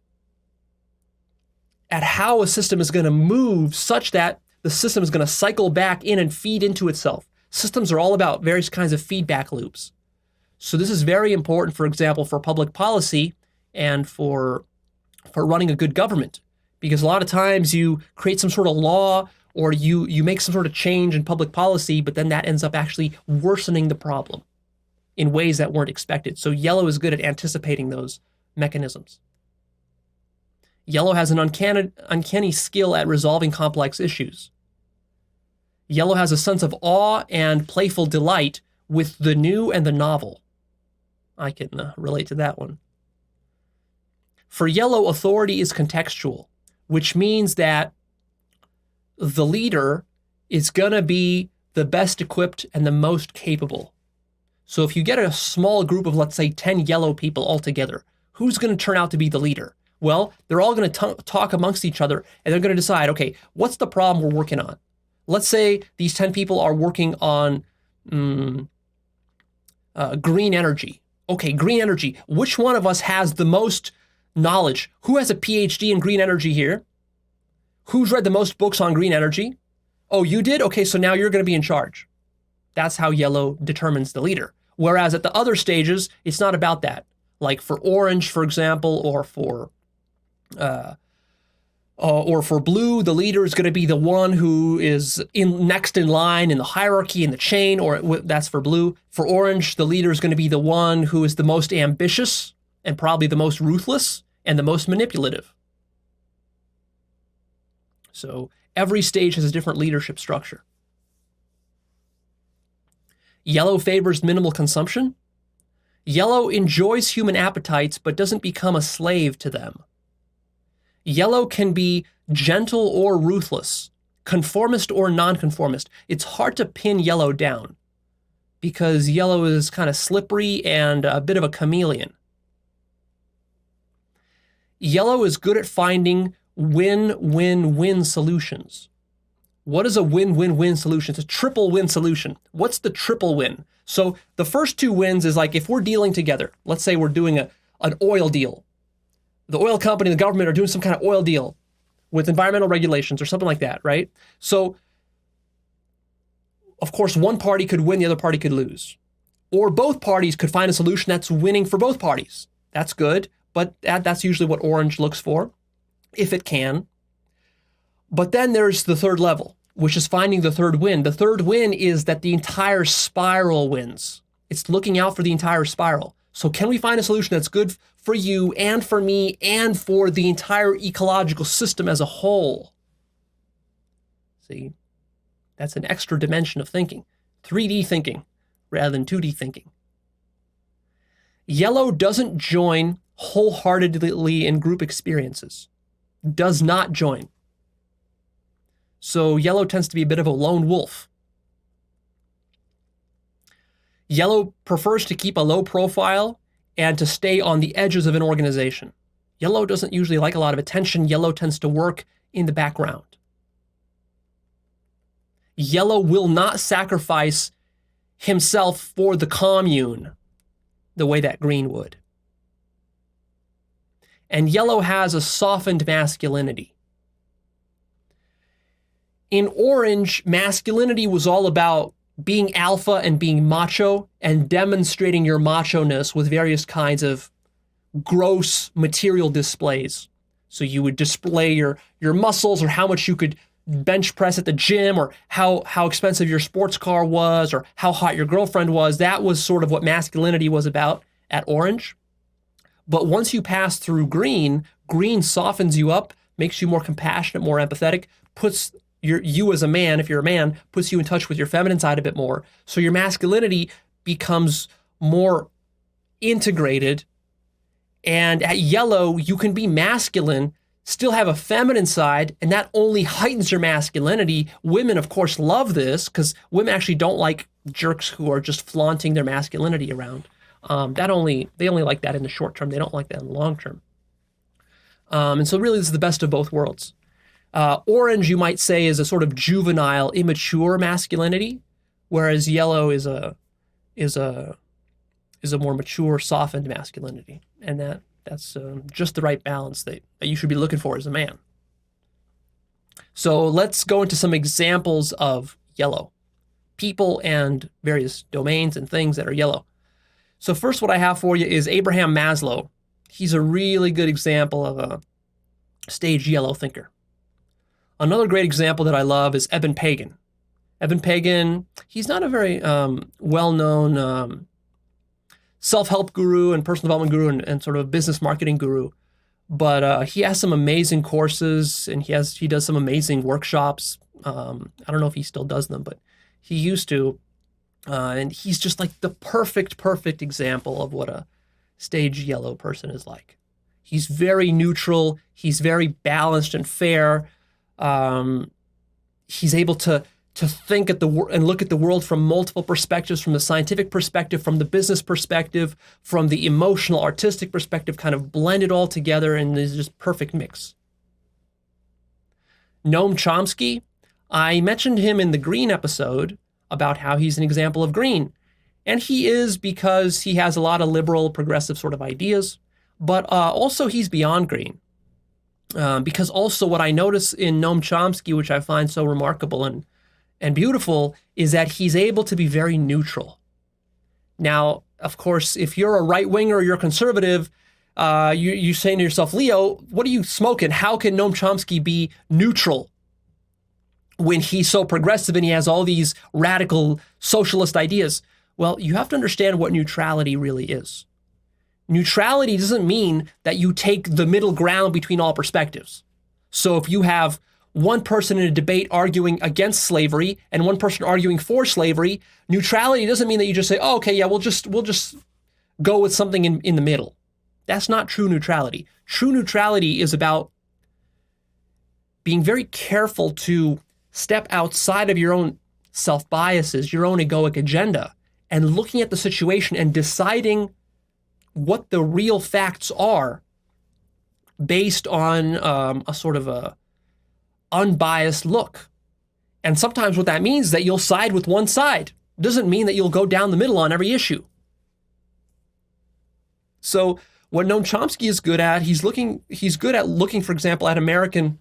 at how a system is going to move such that the system is going to cycle back in and feed into itself. Systems are all about various kinds of feedback loops. So this is very important, for example, for public policy and for running a good government. Because a lot of times you create some sort of law or you make some sort of change in public policy, but then that ends up actually worsening the problem in ways that weren't expected. So yellow is good at anticipating those mechanisms. Yellow has an uncanny skill at resolving complex issues. Yellow has a sense of awe and playful delight with the new and the novel. I can relate to that one. For yellow, authority is contextual, which means that the leader is going to be the best equipped and the most capable. So if you get a small group of, let's say, 10 yellow people all together, who's going to turn out to be the leader? Well, they're all going to talk amongst each other, and they're going to decide, okay, what's the problem we're working on? Let's say these 10 people are working on green energy. Okay, green energy. Which one of us has the most knowledge? Who has a PhD in green energy here? Who's read the most books on green energy? Oh, you did? Okay, so now you're going to be in charge. That's how yellow determines the leader. Whereas at the other stages, it's not about that. Like for orange, for example, or for blue, the leader is going to be the one who is next in line in the hierarchy in the chain, or that's for blue. For orange, the leader is going to be the one who is the most ambitious and probably the most ruthless and the most manipulative. So every stage has a different leadership structure. Yellow favors minimal consumption. Yellow enjoys human appetites but doesn't become a slave to them. Yellow can be gentle or ruthless, conformist or nonconformist. It's hard to pin yellow down because yellow is kind of slippery and a bit of a chameleon. Yellow is good at finding win-win-win solutions. What is a win-win-win solution? It's a triple win solution. What's the triple win? So the first two wins is like if we're dealing together, let's say we're doing an oil deal. The oil company and the government are doing some kind of oil deal with environmental regulations or something like that, right? So, of course, one party could win, the other party could lose. Or both parties could find a solution that's winning for both parties. That's good, but that's usually what orange looks for, if it can. But then there's the third level, which is finding the third win. The third win is that the entire spiral wins. It's looking out for the entire spiral. So can we find a solution that's good for you and for me and for the entire ecological system as a whole? See, that's an extra dimension of thinking. 3D thinking rather than 2D thinking. Yellow doesn't join wholeheartedly in group experiences. Does not join. So yellow tends to be a bit of a lone wolf. Yellow prefers to keep a low profile and to stay on the edges of an organization. Yellow doesn't usually like a lot of attention. Yellow tends to work in the background. Yellow will not sacrifice himself for the commune the way that green would. And yellow has a softened masculinity. In orange, masculinity was all about being alpha and being macho and demonstrating your macho-ness with various kinds of gross material displays. So you would display your muscles or how much you could bench press at the gym or how expensive your sports car was or how hot your girlfriend was. That was sort of what masculinity was about at orange. But once you pass through green, green softens you up, makes you more compassionate, more empathetic, puts you as a man, if you're a man, puts you in touch with your feminine side a bit more. So your masculinity becomes more integrated. And at yellow, you can be masculine, still have a feminine side, and that only heightens your masculinity. Women, of course, love this because women actually don't like jerks who are just flaunting their masculinity around. They only like that in the short term. They don't like that in the long term. And so really, this is the best of both worlds. Orange, you might say, is a sort of juvenile, immature masculinity, whereas yellow is a more mature, softened masculinity, and that's just the right balance that you should be looking for as a man. So let's go into some examples of yellow, people and various domains and things that are yellow. So first, what I have for you is Abraham Maslow. He's a really good example of a stage yellow thinker. Another great example that I love is Eben Pagan. Eben Pagan, he's not a very well-known self-help guru and personal development guru and sort of business marketing guru, but he has some amazing courses and he does some amazing workshops. I don't know if he still does them, but he used to. And he's just like the perfect example of what a stage yellow person is like. He's very neutral. He's very balanced and fair. He's able to think at and look at the world from multiple perspectives, from the scientific perspective, from the business perspective, from the emotional, artistic perspective, kind of blend it all together, and there's just perfect mix. Noam Chomsky, I mentioned him in the green episode about how he's an example of green. And he is because he has a lot of liberal, progressive sort of ideas, but also he's beyond green. Because also what I notice in Noam Chomsky, which I find so remarkable and beautiful, is that he's able to be very neutral. Now, of course, if you're a right-winger or you're conservative, you're saying to yourself, Leo, what are you smoking? How can Noam Chomsky be neutral when he's so progressive and he has all these radical socialist ideas? Well, you have to understand what neutrality really is. Neutrality doesn't mean that you take the middle ground between all perspectives. So if you have one person in a debate arguing against slavery and one person arguing for slavery, neutrality doesn't mean that you just say, oh, okay, yeah, we'll just go with something in the middle. That's not true neutrality. True neutrality is about being very careful to step outside of your own self-biases, your own egoic agenda, and looking at the situation and deciding what the real facts are based on a sort of a unbiased look. And sometimes what that means is that you'll side with one side. It doesn't mean that you'll go down the middle on every issue. So what Noam Chomsky is good at, he's good at looking, for example, at American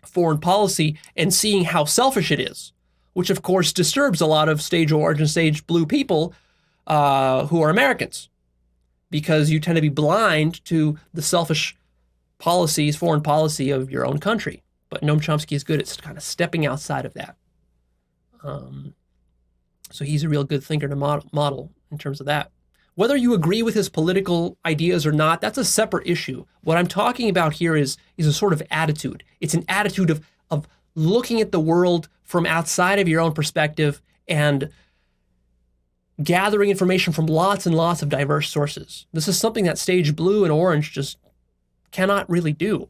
foreign policy and seeing how selfish it is, which of course disturbs a lot of stage orange and stage blue people who are Americans, because you tend to be blind to the selfish policies, foreign policy of your own country. But Noam Chomsky is good at kind of stepping outside of that. So he's a real good thinker to model in terms of that. Whether you agree with his political ideas or not, that's a separate issue. What I'm talking about here is a sort of attitude. It's an attitude of looking at the world from outside of your own perspective and gathering information from lots and lots of diverse sources. This is something that stage blue and orange just cannot really do.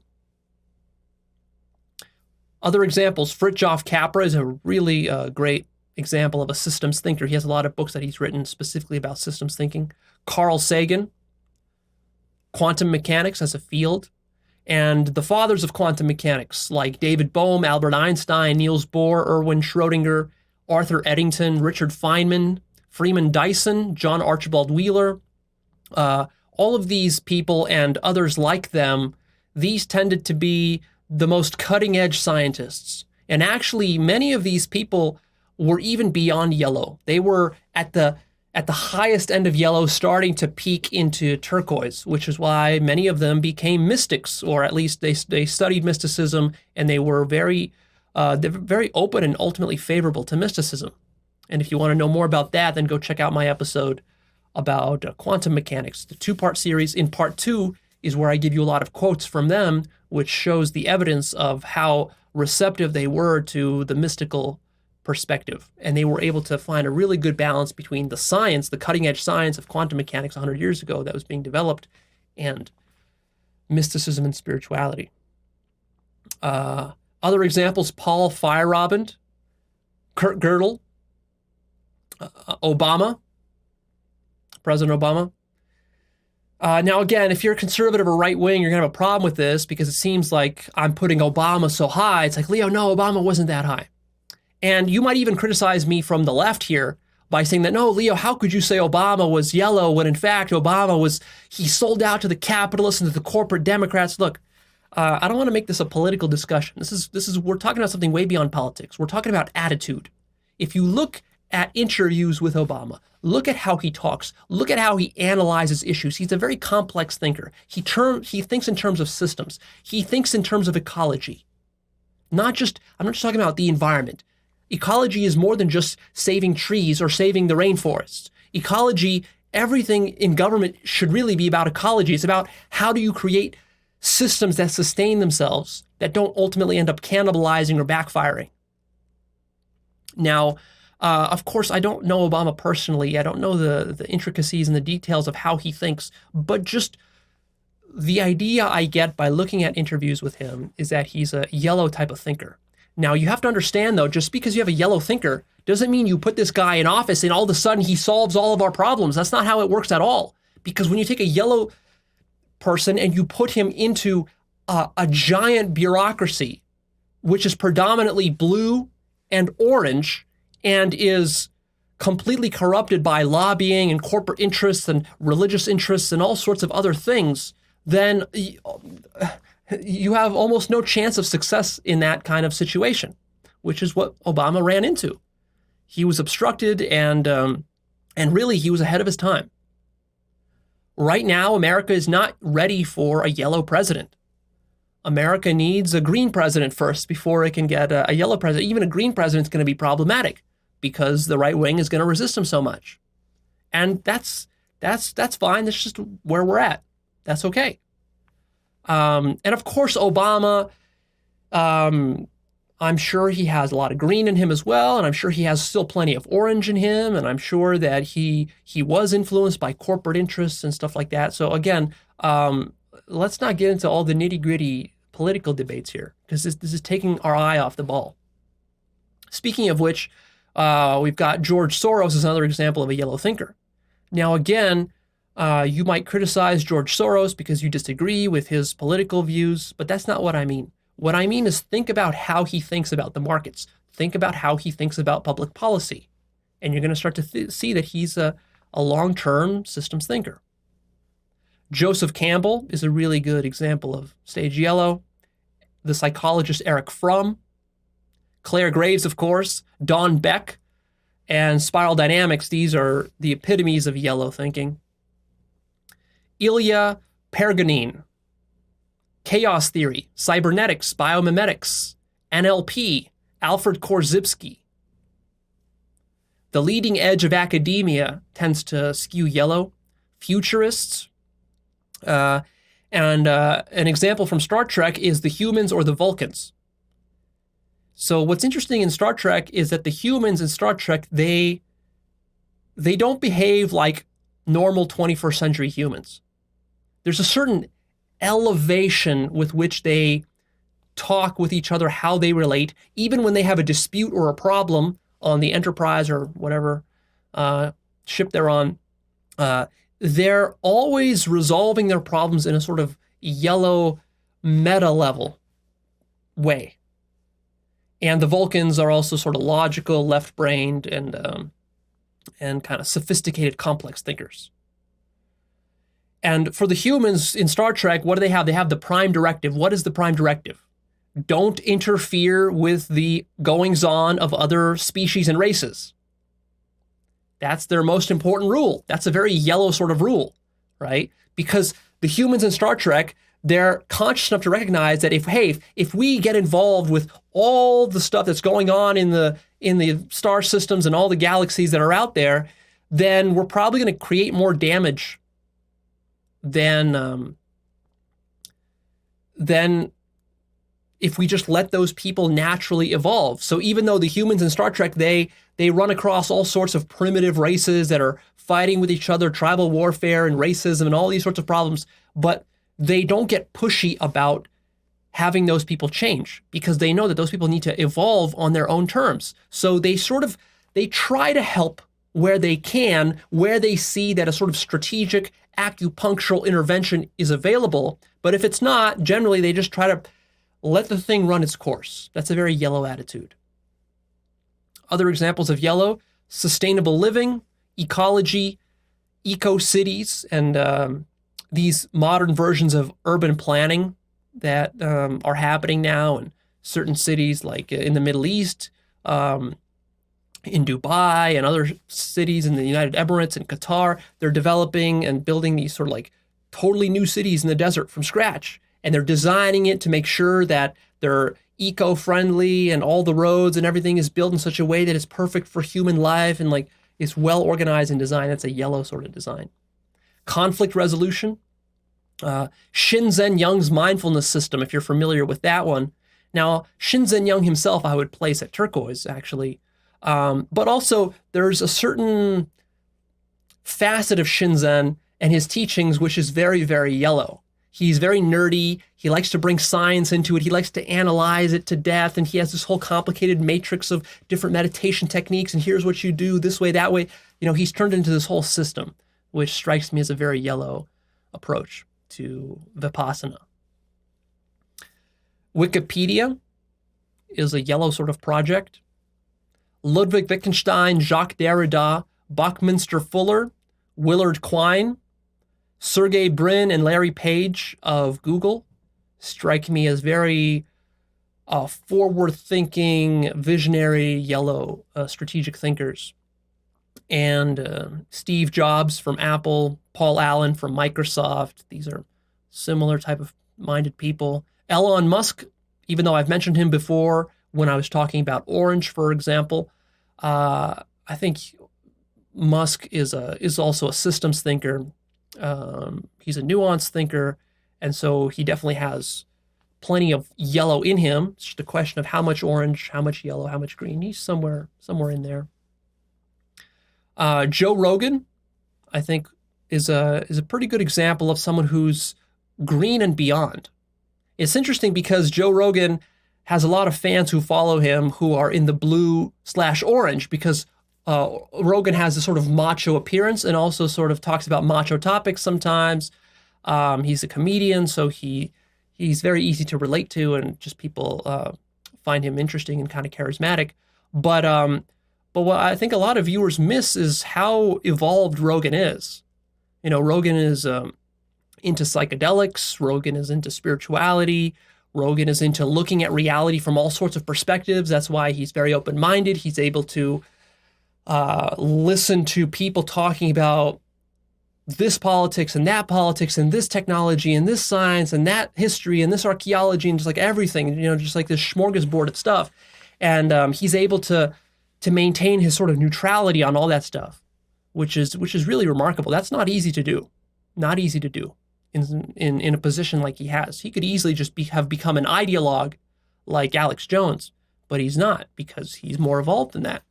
Other examples, Fritjof Capra is a really great example of a systems thinker. He has a lot of books that he's written specifically about systems thinking. Carl Sagan, quantum mechanics as a field, and the fathers of quantum mechanics like David Bohm, Albert Einstein, Niels Bohr, Erwin Schrödinger, Arthur Eddington, Richard Feynman, Freeman Dyson, John Archibald Wheeler, all of these people and others like them, these tended to be the most cutting-edge scientists. And actually, many of these people were even beyond yellow. They were at the highest end of yellow, starting to peak into turquoise, which is why many of them became mystics, or at least they studied mysticism, and they were very open and ultimately favorable to mysticism. And if you want to know more about that, then go check out my episode about quantum mechanics, the two-part series. In part 2 is where I give you a lot of quotes from them, which shows the evidence of how receptive they were to the mystical perspective. And they were able to find a really good balance between the science, the cutting-edge science of quantum mechanics 100 years ago that was being developed, and mysticism and spirituality. Other examples, Paul Feyerabend, Kurt Gödel, Obama, President Obama. Now, again, if you're a conservative or right-wing, you're going to have a problem with this because it seems like I'm putting Obama so high. It's like, Leo, no, Obama wasn't that high. And you might even criticize me from the left here by saying that, no, Leo, how could you say Obama was yellow when in fact he sold out to the capitalists and to the corporate Democrats? Look, I don't want to make this a political discussion. We're talking about something way beyond politics. We're talking about attitude. If you look at interviews with Obama, look at how he talks, look at how he analyzes issues. He's a very complex thinker. He thinks in terms of systems. He thinks in terms of ecology. I'm not just talking about the environment. Ecology is more than just saving trees or saving the rainforests. Ecology, everything in government should really be about ecology. It's about how do you create systems that sustain themselves, that don't ultimately end up cannibalizing or backfiring. Now, of course, I don't know Obama personally. I don't know the intricacies and the details of how he thinks, but just the idea I get by looking at interviews with him is that he's a yellow type of thinker. Now, you have to understand, though, just because you have a yellow thinker doesn't mean you put this guy in office and all of a sudden he solves all of our problems. That's not how it works at all. Because when you take a yellow person and you put him into a giant bureaucracy, which is predominantly blue and orange, and is completely corrupted by lobbying and corporate interests and religious interests and all sorts of other things, then you have almost no chance of success in that kind of situation, which is what Obama ran into. He was obstructed and really he was ahead of his time. Right now, America is not ready for a yellow president. America needs a green president first before it can get a yellow president. Even a green president is going to be problematic because the right wing is going to resist him so much. And that's fine. That's just where we're at. That's okay. And of course, Obama, I'm sure he has a lot of green in him as well, and I'm sure he has still plenty of orange in him, and I'm sure that he was influenced by corporate interests and stuff like that. So again, let's not get into all the nitty-gritty political debates here, because this is taking our eye off the ball. Speaking of which, we've got George Soros as another example of a yellow thinker. Now again, You might criticize George Soros because you disagree with his political views, but that's not what I mean. What I mean is think about how he thinks about the markets. Think about how he thinks about public policy. And you're going to start to see that he's a long-term systems thinker. Joseph Campbell is a really good example of stage yellow. The psychologist Eric Fromm, Claire Graves, of course, Don Beck, and spiral dynamics. These are the epitomes of yellow thinking. Ilya Pergonin, chaos theory, cybernetics, biomimetics, NLP, Alfred Korzybski. The leading edge of academia tends to skew yellow. Futurists, and an example from Star Trek is the humans or the Vulcans. So what's interesting in Star Trek is that the humans in Star Trek, they don't behave like normal 21st century humans. There's a certain elevation with which they talk with each other, how they relate, even when they have a dispute or a problem on the Enterprise or whatever ship they're on. They're always resolving their problems in a sort of yellow meta level way. And the Vulcans are also sort of logical, left-brained, and kind of sophisticated, complex thinkers. And for the humans in Star Trek, what do they have? They have the Prime Directive. What is the Prime Directive? Don't interfere with the goings-on of other species and races. That's their most important rule. That's a very yellow sort of rule, right? Because the humans in Star Trek, they're conscious enough to recognize that if we get involved with all the stuff that's going on in the star systems and all the galaxies that are out there, then we're probably going to create more damage than if we just let those people naturally evolve. So even though the humans in Star Trek, they run across all sorts of primitive races that are fighting with each other, tribal warfare and racism and all these sorts of problems, but they don't get pushy about having those people change because they know that those people need to evolve on their own terms. So they try to help where they can, where they see that a sort of strategic acupunctural intervention is available. But if it's not, generally they just try to let the thing run its course. That's a very yellow attitude. Other examples of yellow: sustainable living, ecology, eco-cities, and these modern versions of urban planning that are happening now in certain cities, like in the Middle East, in Dubai, and other cities in the United Emirates and Qatar. They're developing and building these sort of like totally new cities in the desert from scratch. And they're designing it to make sure that they're eco-friendly and all the roads and everything is built in such a way that it's perfect for human life and like it's well organized and designed. That's a yellow sort of design. Conflict resolution. Shinzen Young's mindfulness system, if you're familiar with that one. Now, Shinzen Young himself, I would place at turquoise, actually. But also, there's a certain facet of Shinzen and his teachings which is very, very yellow. He's very nerdy. He likes to bring science into it. He likes to analyze it to death. And he has this whole complicated matrix of different meditation techniques. And here's what you do this way, that way. You know, he's turned into this whole system, which strikes me as a very yellow approach to Vipassana. Wikipedia is a yellow sort of project. Ludwig Wittgenstein, Jacques Derrida, Buckminster Fuller, Willard Quine, Sergey Brin, and Larry Page of Google strike me as very forward-thinking, visionary, yellow strategic thinkers. And Steve Jobs from Apple, Paul Allen from Microsoft. These are similar type of minded people. Elon Musk, even though I've mentioned him before when I was talking about Orange, for example, I think Musk is also a systems thinker. He's a nuanced thinker, and so he definitely has plenty of yellow in him. It's just a question of how much orange, how much yellow, how much green. He's somewhere in there. Joe Rogan, I think, is a pretty good example of someone who's green and beyond. It's interesting because Joe Rogan has a lot of fans who follow him who are in the blue/orange because Rogan has a sort of macho appearance and also sort of talks about macho topics sometimes. He's a comedian, so he's very easy to relate to, and just people find him interesting and kind of charismatic. But what I think a lot of viewers miss is how evolved Rogan is. Rogan is into psychedelics. Rogan is into spirituality. Rogan is into looking at reality from all sorts of perspectives. That's why he's very open-minded. He's able to listen to people talking about this politics and this technology and this science and that history and this archaeology and just like everything, just like this smorgasbord of stuff. And he's able to maintain his sort of neutrality on all that stuff, which is really remarkable. That's not easy to do. Not easy to do in a position like he has. He could easily just have become an ideologue like Alex Jones, but he's not, because he's more evolved than that.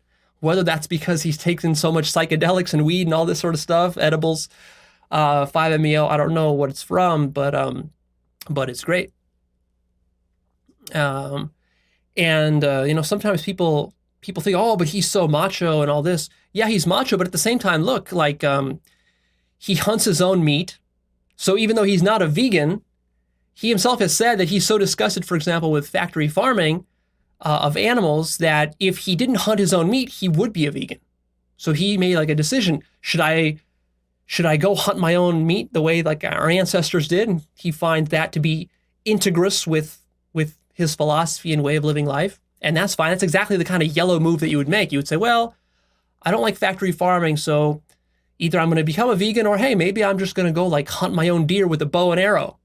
Whether that's because he's taken so much psychedelics and weed and all this sort of stuff, edibles, 5-MeO, I don't know what it's from, but it's great. Sometimes people think, oh, but he's so macho and all this. Yeah, he's macho, but at the same time, look, like he hunts his own meat. So even though he's not a vegan, he himself has said that he's so disgusted, for example, with factory farming of animals, that if he didn't hunt his own meat, he would be a vegan. So he made like a decision: should I go hunt my own meat the way like our ancestors did? And he finds that to be integrous with his philosophy and way of living life, and that's fine. That's exactly the kind of yellow move that you would make. You would say, well, I don't like factory farming, so either I'm going to become a vegan, or hey, maybe I'm just going to go like hunt my own deer with a bow and arrow,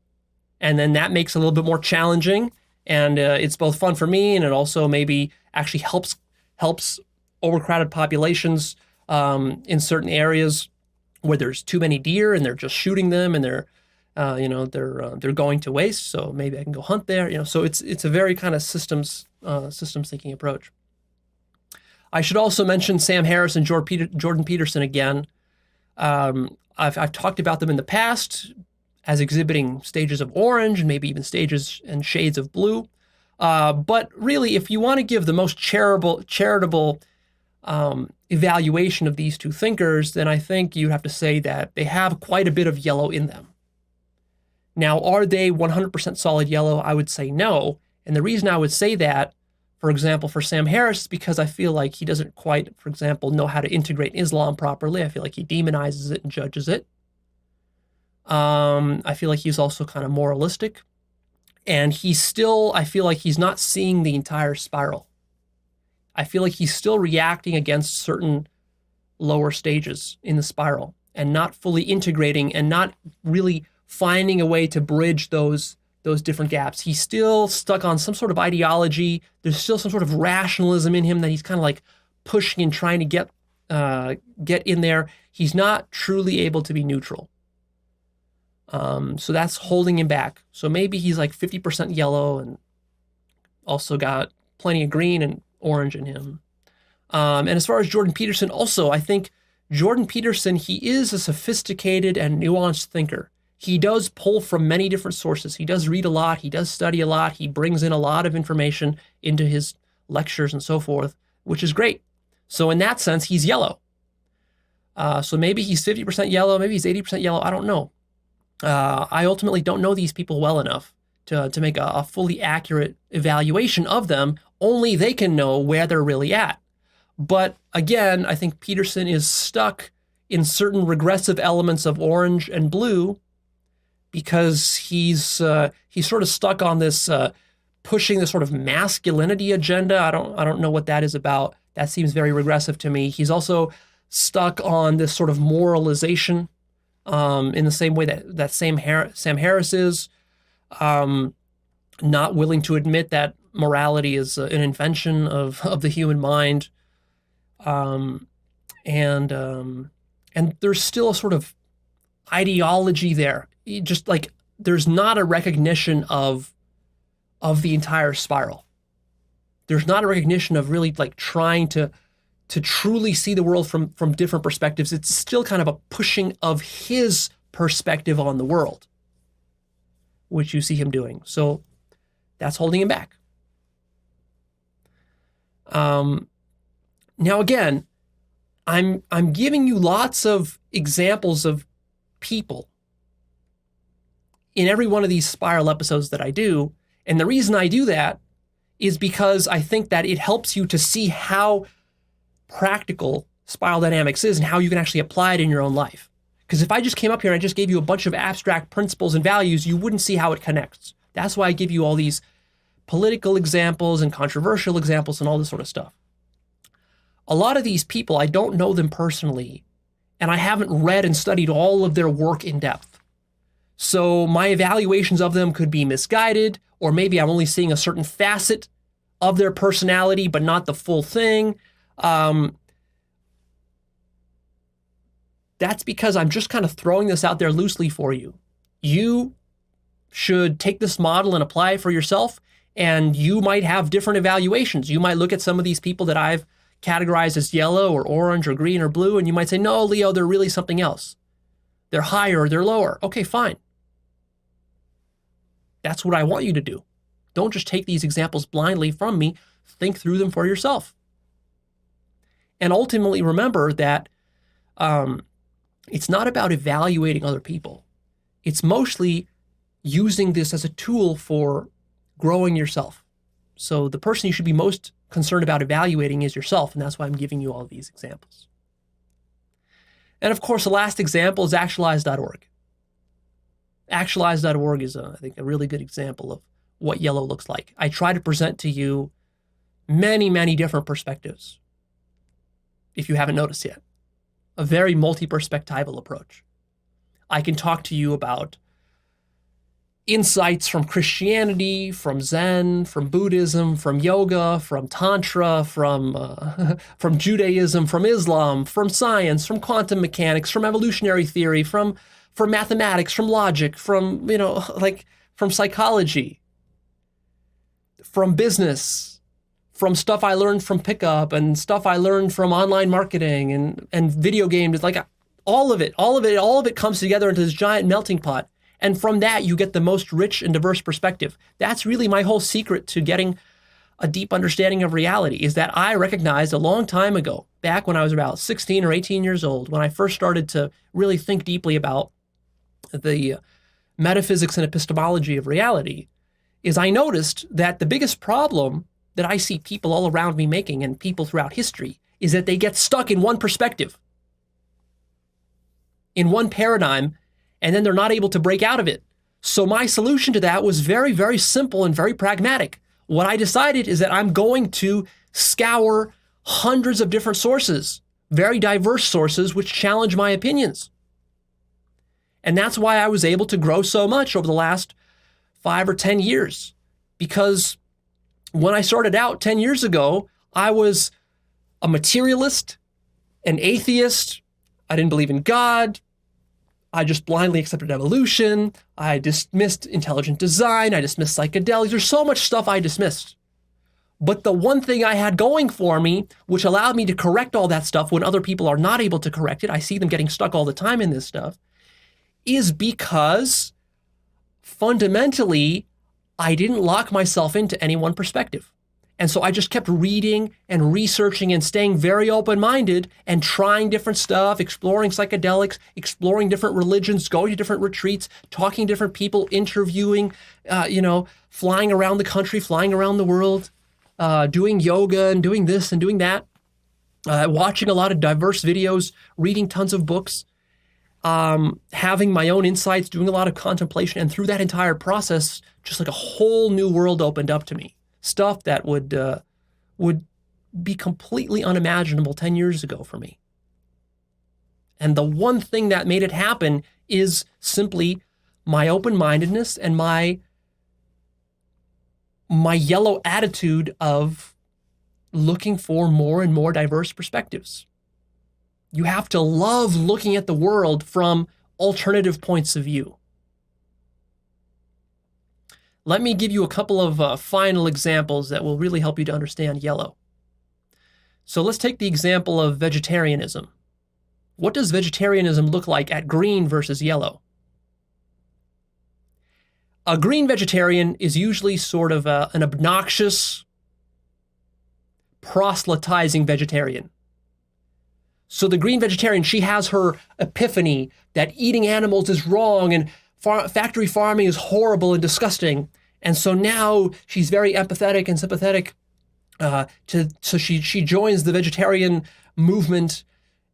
and then that makes it a little bit more challenging. And it's both fun for me, and it also maybe actually helps overcrowded populations in certain areas where there's too many deer and they're just shooting them and they're going to waste. So maybe I can go hunt there. So it's a very kind of systems thinking approach. I should also mention Sam Harris and Jordan Peterson again. I've talked about them in the past as exhibiting stages of orange and maybe even stages and shades of blue. But really, if you want to give the most charitable evaluation of these two thinkers, then I think you have to say that they have quite a bit of yellow in them. Now, are they 100% solid yellow? I would say no. And the reason I would say that, for example, for Sam Harris, is because I feel like he doesn't quite, for example, know how to integrate Islam properly. I feel like he demonizes it and judges it. I feel like he's also kind of moralistic, and I feel like he's not seeing the entire spiral. I feel like he's still reacting against certain lower stages in the spiral and not fully integrating and not really finding a way to bridge those different gaps. He's still stuck on some sort of ideology. There's still some sort of rationalism in him that he's kind of like pushing and trying to get in there. He's not truly able to be neutral. So that's holding him back. So maybe he's like 50% yellow and also got plenty of green and orange in him. And as far as Jordan Peterson, also, I think Jordan Peterson, he is a sophisticated and nuanced thinker. He does pull from many different sources. He does read a lot. He does study a lot. He brings in a lot of information into his lectures and so forth, which is great. So in that sense, he's yellow. So maybe he's 50% yellow. Maybe he's 80% yellow. I don't know. I ultimately don't know these people well enough to make a fully accurate evaluation of them. Only they can know where they're really at. But again, I think Peterson is stuck in certain regressive elements of orange and blue because he's sort of stuck on this pushing this sort of masculinity agenda. I don't know what that is about. That seems very regressive to me. He's also stuck on this sort of moralization in the same way that Sam Harris is, not willing to admit that morality is an invention of the human mind. And there's still a sort of ideology there. Just like there's not a recognition of the entire spiral. There's not a recognition of really like trying to truly see the world from different perspectives. It's still kind of a pushing of his perspective on the world, which you see him doing. So that's holding him back. Now, again, I'm giving you lots of examples of people in every one of these spiral episodes that I do. And the reason I do that is because I think that it helps you to see how practical spiral dynamics is and how you can actually apply it in your own life. Because if I just came up here and I just gave you a bunch of abstract principles and values, you wouldn't see how it connects. That's why I give you all these political examples and controversial examples and all this sort of stuff. A lot of these people, I don't know them personally, and I haven't read and studied all of their work in depth. So my evaluations of them could be misguided, or maybe I'm only seeing a certain facet of their personality, but not the full thing. That's because I'm just kind of throwing this out there loosely for you. You should take this model and apply it for yourself, and you might have different evaluations. You might look at some of these people that I've categorized as yellow or orange or green or blue, and you might say, no, Leo, they're really something else. They're higher or they're lower. Okay, fine. That's what I want you to do. Don't just take these examples blindly from me. Think through them for yourself. And ultimately remember that it's not about evaluating other people. It's mostly using this as a tool for growing yourself. So the person you should be most concerned about evaluating is yourself, and that's why I'm giving you all these examples. And of course, the last example is actualize.org. Actualize.org is, I think, a really good example of what yellow looks like. I try to present to you many, many different perspectives, if you haven't noticed yet. A very multi-perspectival approach. I can talk to you about insights from Christianity, from Zen, from Buddhism, from yoga, from Tantra, from Judaism, from Islam, from science, from quantum mechanics, from evolutionary theory, from mathematics, from logic, from psychology, from business, from stuff I learned from pickup and stuff I learned from online marketing and video games. Like all of it comes together into this giant melting pot. And from that, you get the most rich and diverse perspective. That's really my whole secret to getting a deep understanding of reality, is that I recognized a long time ago, back when I was about 16 or 18 years old, when I first started to really think deeply about the metaphysics and epistemology of reality, is I noticed that the biggest problem that I see people all around me making, and people throughout history, is that they get stuck in one perspective, in one paradigm, and then they're not able to break out of it. So my solution to that was very, very simple and very pragmatic. What I decided is that I'm going to scour hundreds of different sources, very diverse sources, which challenge my opinions. And that's why I was able to grow so much over the last 5 or 10 years. Because when I started out 10 years ago, I was a materialist, an atheist. I didn't believe in God. I just blindly accepted evolution. I dismissed intelligent design. I dismissed psychedelics. There's so much stuff I dismissed. But the one thing I had going for me, which allowed me to correct all that stuff when other people are not able to correct it, I see them getting stuck all the time in this stuff, is because fundamentally, I didn't lock myself into any one perspective. And so I just kept reading and researching and staying very open-minded and trying different stuff, exploring psychedelics, exploring different religions, going to different retreats, talking to different people, interviewing, flying around the country, flying around the world, doing yoga and doing this and doing that, watching a lot of diverse videos, reading tons of books, having my own insights, doing a lot of contemplation. And through that entire process, just like a whole new world opened up to me. Stuff that would be completely unimaginable 10 years ago for me. And the one thing that made it happen is simply my open-mindedness and my yellow attitude of looking for more and more diverse perspectives. You have to love looking at the world from alternative points of view. Let me give you a couple of final examples that will really help you to understand yellow. So let's take the example of vegetarianism. What does vegetarianism look like at green versus yellow? A green vegetarian is usually sort of an obnoxious, proselytizing vegetarian. So the green vegetarian, she has her epiphany that eating animals is wrong and factory farming is horrible and disgusting. And so now she's very empathetic and sympathetic. So she joins the vegetarian movement,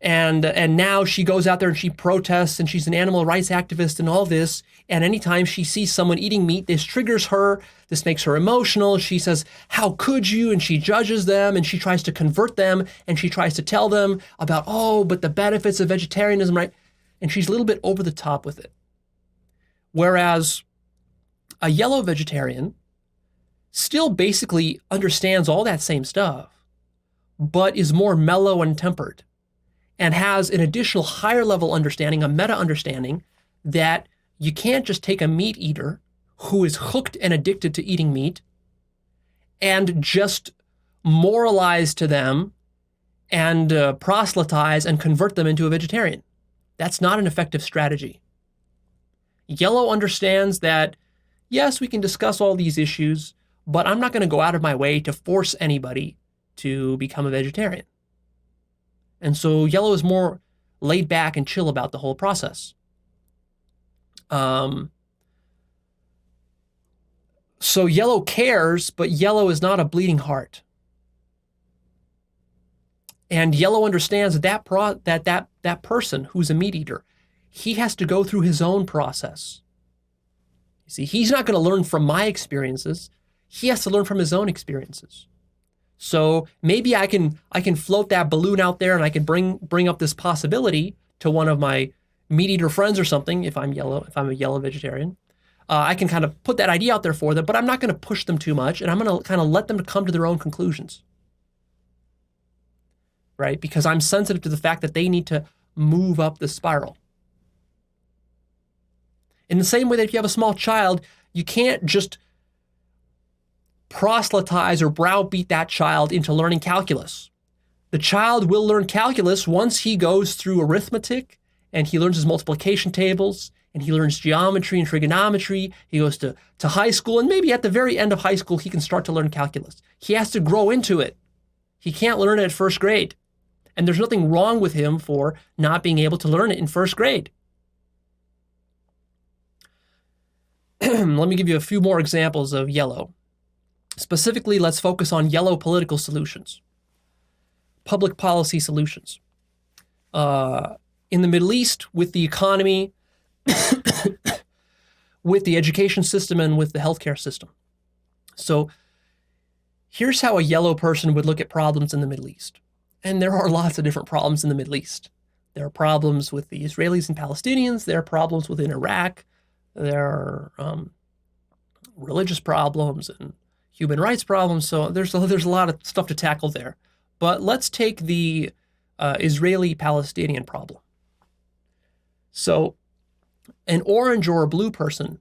and now she goes out there and she protests, and she's an animal rights activist and all this. And anytime she sees someone eating meat, this triggers her. This makes her emotional. She says, "How could you?" And she judges them, and she tries to convert them, and she tries to tell them about, oh, but the benefits of vegetarianism, right? And she's a little bit over the top with it. Whereas a yellow vegetarian still basically understands all that same stuff, but is more mellow and tempered, and has an additional higher level understanding, a meta understanding, that you can't just take a meat eater who is hooked and addicted to eating meat and just moralize to them and proselytize and convert them into a vegetarian. That's not an effective strategy. Yellow understands that, yes, we can discuss all these issues, but I'm not going to go out of my way to force anybody to become a vegetarian. And so yellow is more laid back and chill about the whole process. So yellow cares, but yellow is not a bleeding heart. And yellow understands that that person who's a meat eater, he has to go through his own process. You see, he's not going to learn from my experiences. He has to learn from his own experiences. So maybe I can float that balloon out there, and I can bring up this possibility to one of my meat eater friends or something. If I'm a yellow vegetarian, I can kind of put that idea out there for them, but I'm not going to push them too much, and I'm going to kind of let them come to their own conclusions, right? Because I'm sensitive to the fact that they need to move up the spiral. In the same way that if you have a small child, you can't just proselytize or browbeat that child into learning calculus. The child will learn calculus once he goes through arithmetic, and he learns his multiplication tables, and he learns geometry and trigonometry. He goes to high school, and maybe at the very end of high school, he can start to learn calculus. He has to grow into it. He can't learn it at first grade. And there's nothing wrong with him for not being able to learn it in first grade. Let me give you a few more examples of yellow. Specifically, let's focus on yellow political solutions, public policy solutions. In the Middle East, with the economy, with the education system, and with the healthcare system. So here's how a yellow person would look at problems in the Middle East. And there are lots of different problems in the Middle East. There are problems with the Israelis and Palestinians. There are problems within Iraq. There are religious problems and human rights problems. So there's a lot of stuff to tackle there. But let's take the Israeli-Palestinian problem. So an orange or a blue person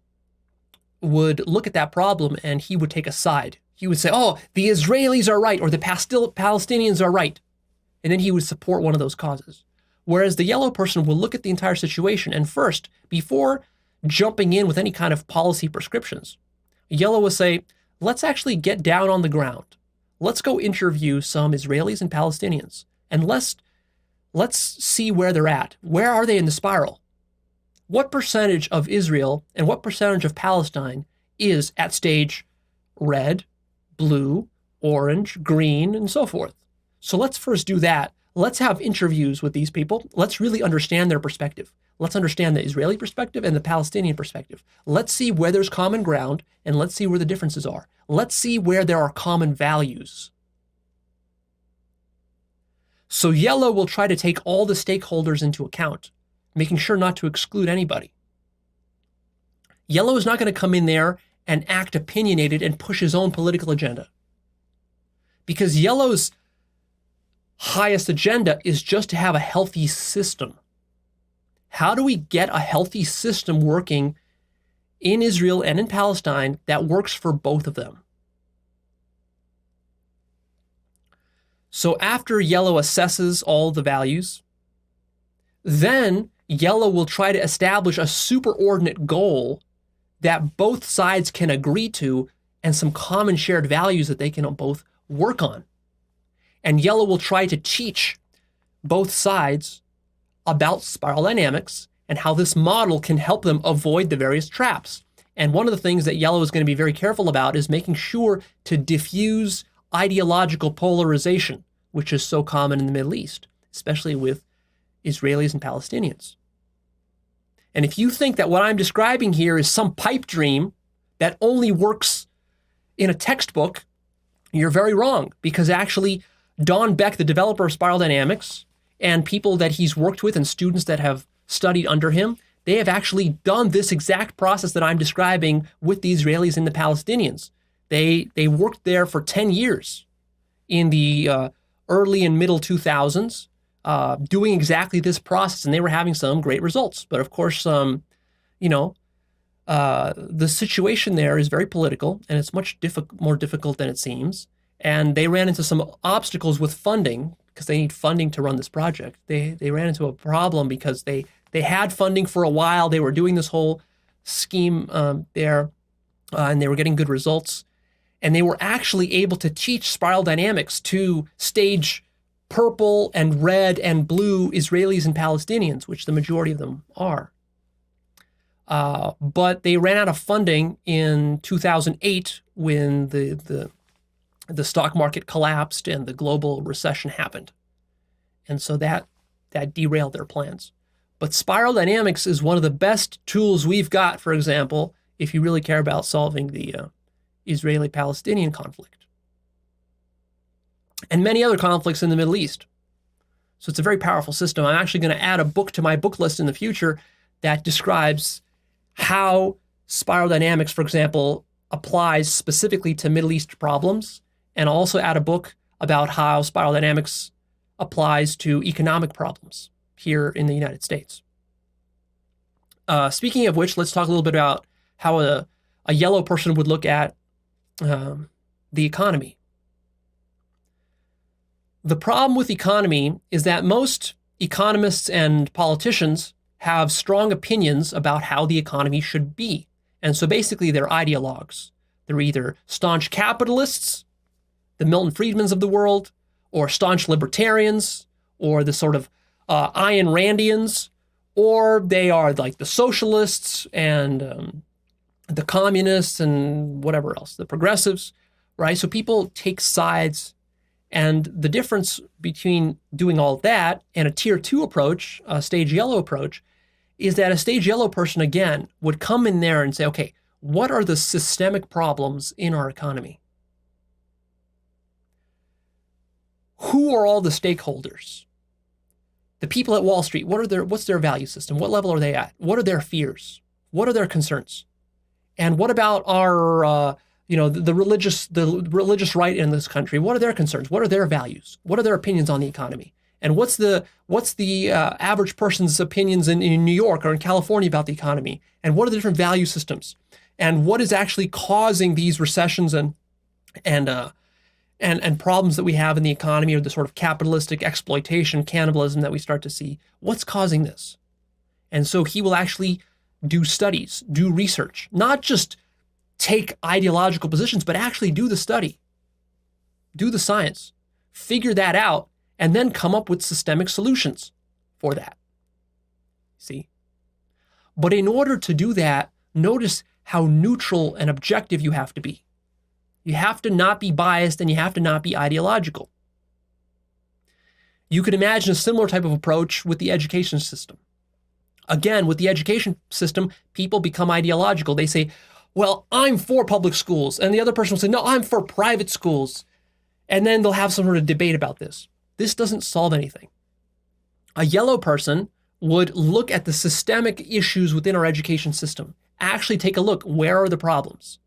would look at that problem, and he would take a side. He would say, oh, the Israelis are right, or the Palestinians are right. And then he would support one of those causes. Whereas the yellow person will look at the entire situation, and first, before jumping in with any kind of policy prescriptions, yellow will say, let's actually get down on the ground. Let's go interview some Israelis and Palestinians, and let's see where they're at. Where are they in the spiral? What percentage of Israel and what percentage of Palestine is at stage red, blue, orange, green, and so forth? So let's first do that. Let's have interviews with these people. Let's really understand their perspective. Let's understand the Israeli perspective and the Palestinian perspective. Let's see where there's common ground, and let's see where the differences are. Let's see where there are common values. So yellow will try to take all the stakeholders into account, making sure not to exclude anybody. Yellow is not going to come in there and act opinionated and push his own political agenda. Because yellow's highest agenda is just to have a healthy system. How do we get a healthy system working in Israel and in Palestine that works for both of them? So after yellow assesses all the values, then yellow will try to establish a superordinate goal that both sides can agree to and some common shared values that they can both work on. And yellow will try to teach both sides about spiral dynamics and how this model can help them avoid the various traps. And one of the things that Yellow is going to be very careful about is making sure to diffuse ideological polarization, which is so common in the Middle East, especially with Israelis and Palestinians. And if you think that what I'm describing here is some pipe dream that only works in a textbook, you're very wrong, because actually Don Beck, the developer of spiral dynamics, and people that he's worked with and students that have studied under him, they have actually done this exact process that I'm describing with the Israelis and the Palestinians. They worked there for 10 years in the early and middle 2000s, doing exactly this process, and they were having some great results. But of course, the situation there is very political, and it's much more difficult than it seems. And they ran into some obstacles with funding, because they need funding to run this project. They ran into a problem because they had funding for a while. They were doing this whole scheme there, and they were getting good results. And they were actually able to teach spiral dynamics to stage purple and red and blue Israelis and Palestinians, which the majority of them are. But they ran out of funding in 2008 when the stock market collapsed and the global recession happened. And so that derailed their plans. But spiral dynamics is one of the best tools we've got, for example, if you really care about solving the Israeli-Palestinian conflict and many other conflicts in the Middle East. So it's a very powerful system. I'm actually going to add a book to my book list in the future that describes how spiral dynamics, for example, applies specifically to Middle East problems, and also add a book about how spiral dynamics applies to economic problems here in the United States. Speaking of which, let's talk a little bit about how a yellow person would look at the economy. The problem with economy is that most economists and politicians have strong opinions about how the economy should be. And so basically they're ideologues. They're either staunch capitalists, the Milton Friedmans of the world, or staunch libertarians, or the sort of Ayn Randians, or they are like the socialists and the communists and whatever else, the progressives, right? So people take sides, and the difference between doing all that and a tier 2 approach, a stage yellow approach, is that a stage yellow person, again, would come in there and say, okay, what are the systemic problems in our economy? Who are all the stakeholders? The people at Wall Street, what's their value system? What level are they at? What are their fears? What are their concerns? And what about our, the religious right in this country? What are their concerns? What are their values? What are their opinions on the economy? And what's the average person's opinions in New York or in California about the economy? And what are the different value systems? And what is actually causing these recessions and problems that we have in the economy, or the sort of capitalistic exploitation, cannibalism that we start to see? What's causing this? And so he will actually do studies, do research, not just take ideological positions, but actually do the study, do the science, figure that out, and then come up with systemic solutions for that. See? But in order to do that, notice how neutral and objective you have to be. You have to not be biased, and you have to not be ideological. You could imagine a similar type of approach with the education system. Again, with the education system, people become ideological. They say, well, I'm for public schools. And the other person will say, no, I'm for private schools. And then they'll have some sort of debate about this. This doesn't solve anything. A yellow person would look at the systemic issues within our education system. Actually take a look. Where are the problems?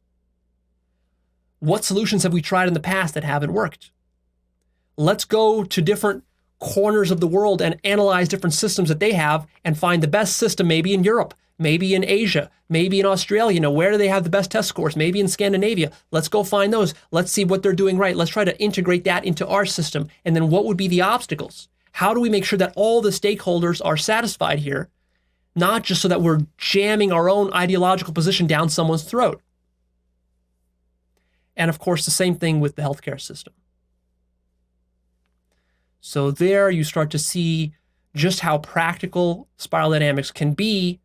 What solutions have we tried in the past that haven't worked? Let's go to different corners of the world and analyze different systems that they have and find the best system, maybe in Europe, maybe in Asia, maybe in Australia. Where do they have the best test scores? Maybe in Scandinavia. Let's go find those. Let's see what they're doing right. Let's try to integrate that into our system. And then what would be the obstacles? How do we make sure that all the stakeholders are satisfied here? Not just so that we're jamming our own ideological position down someone's throat. And of course, the same thing with the healthcare system. So there you start to see just how practical spiral dynamics can be,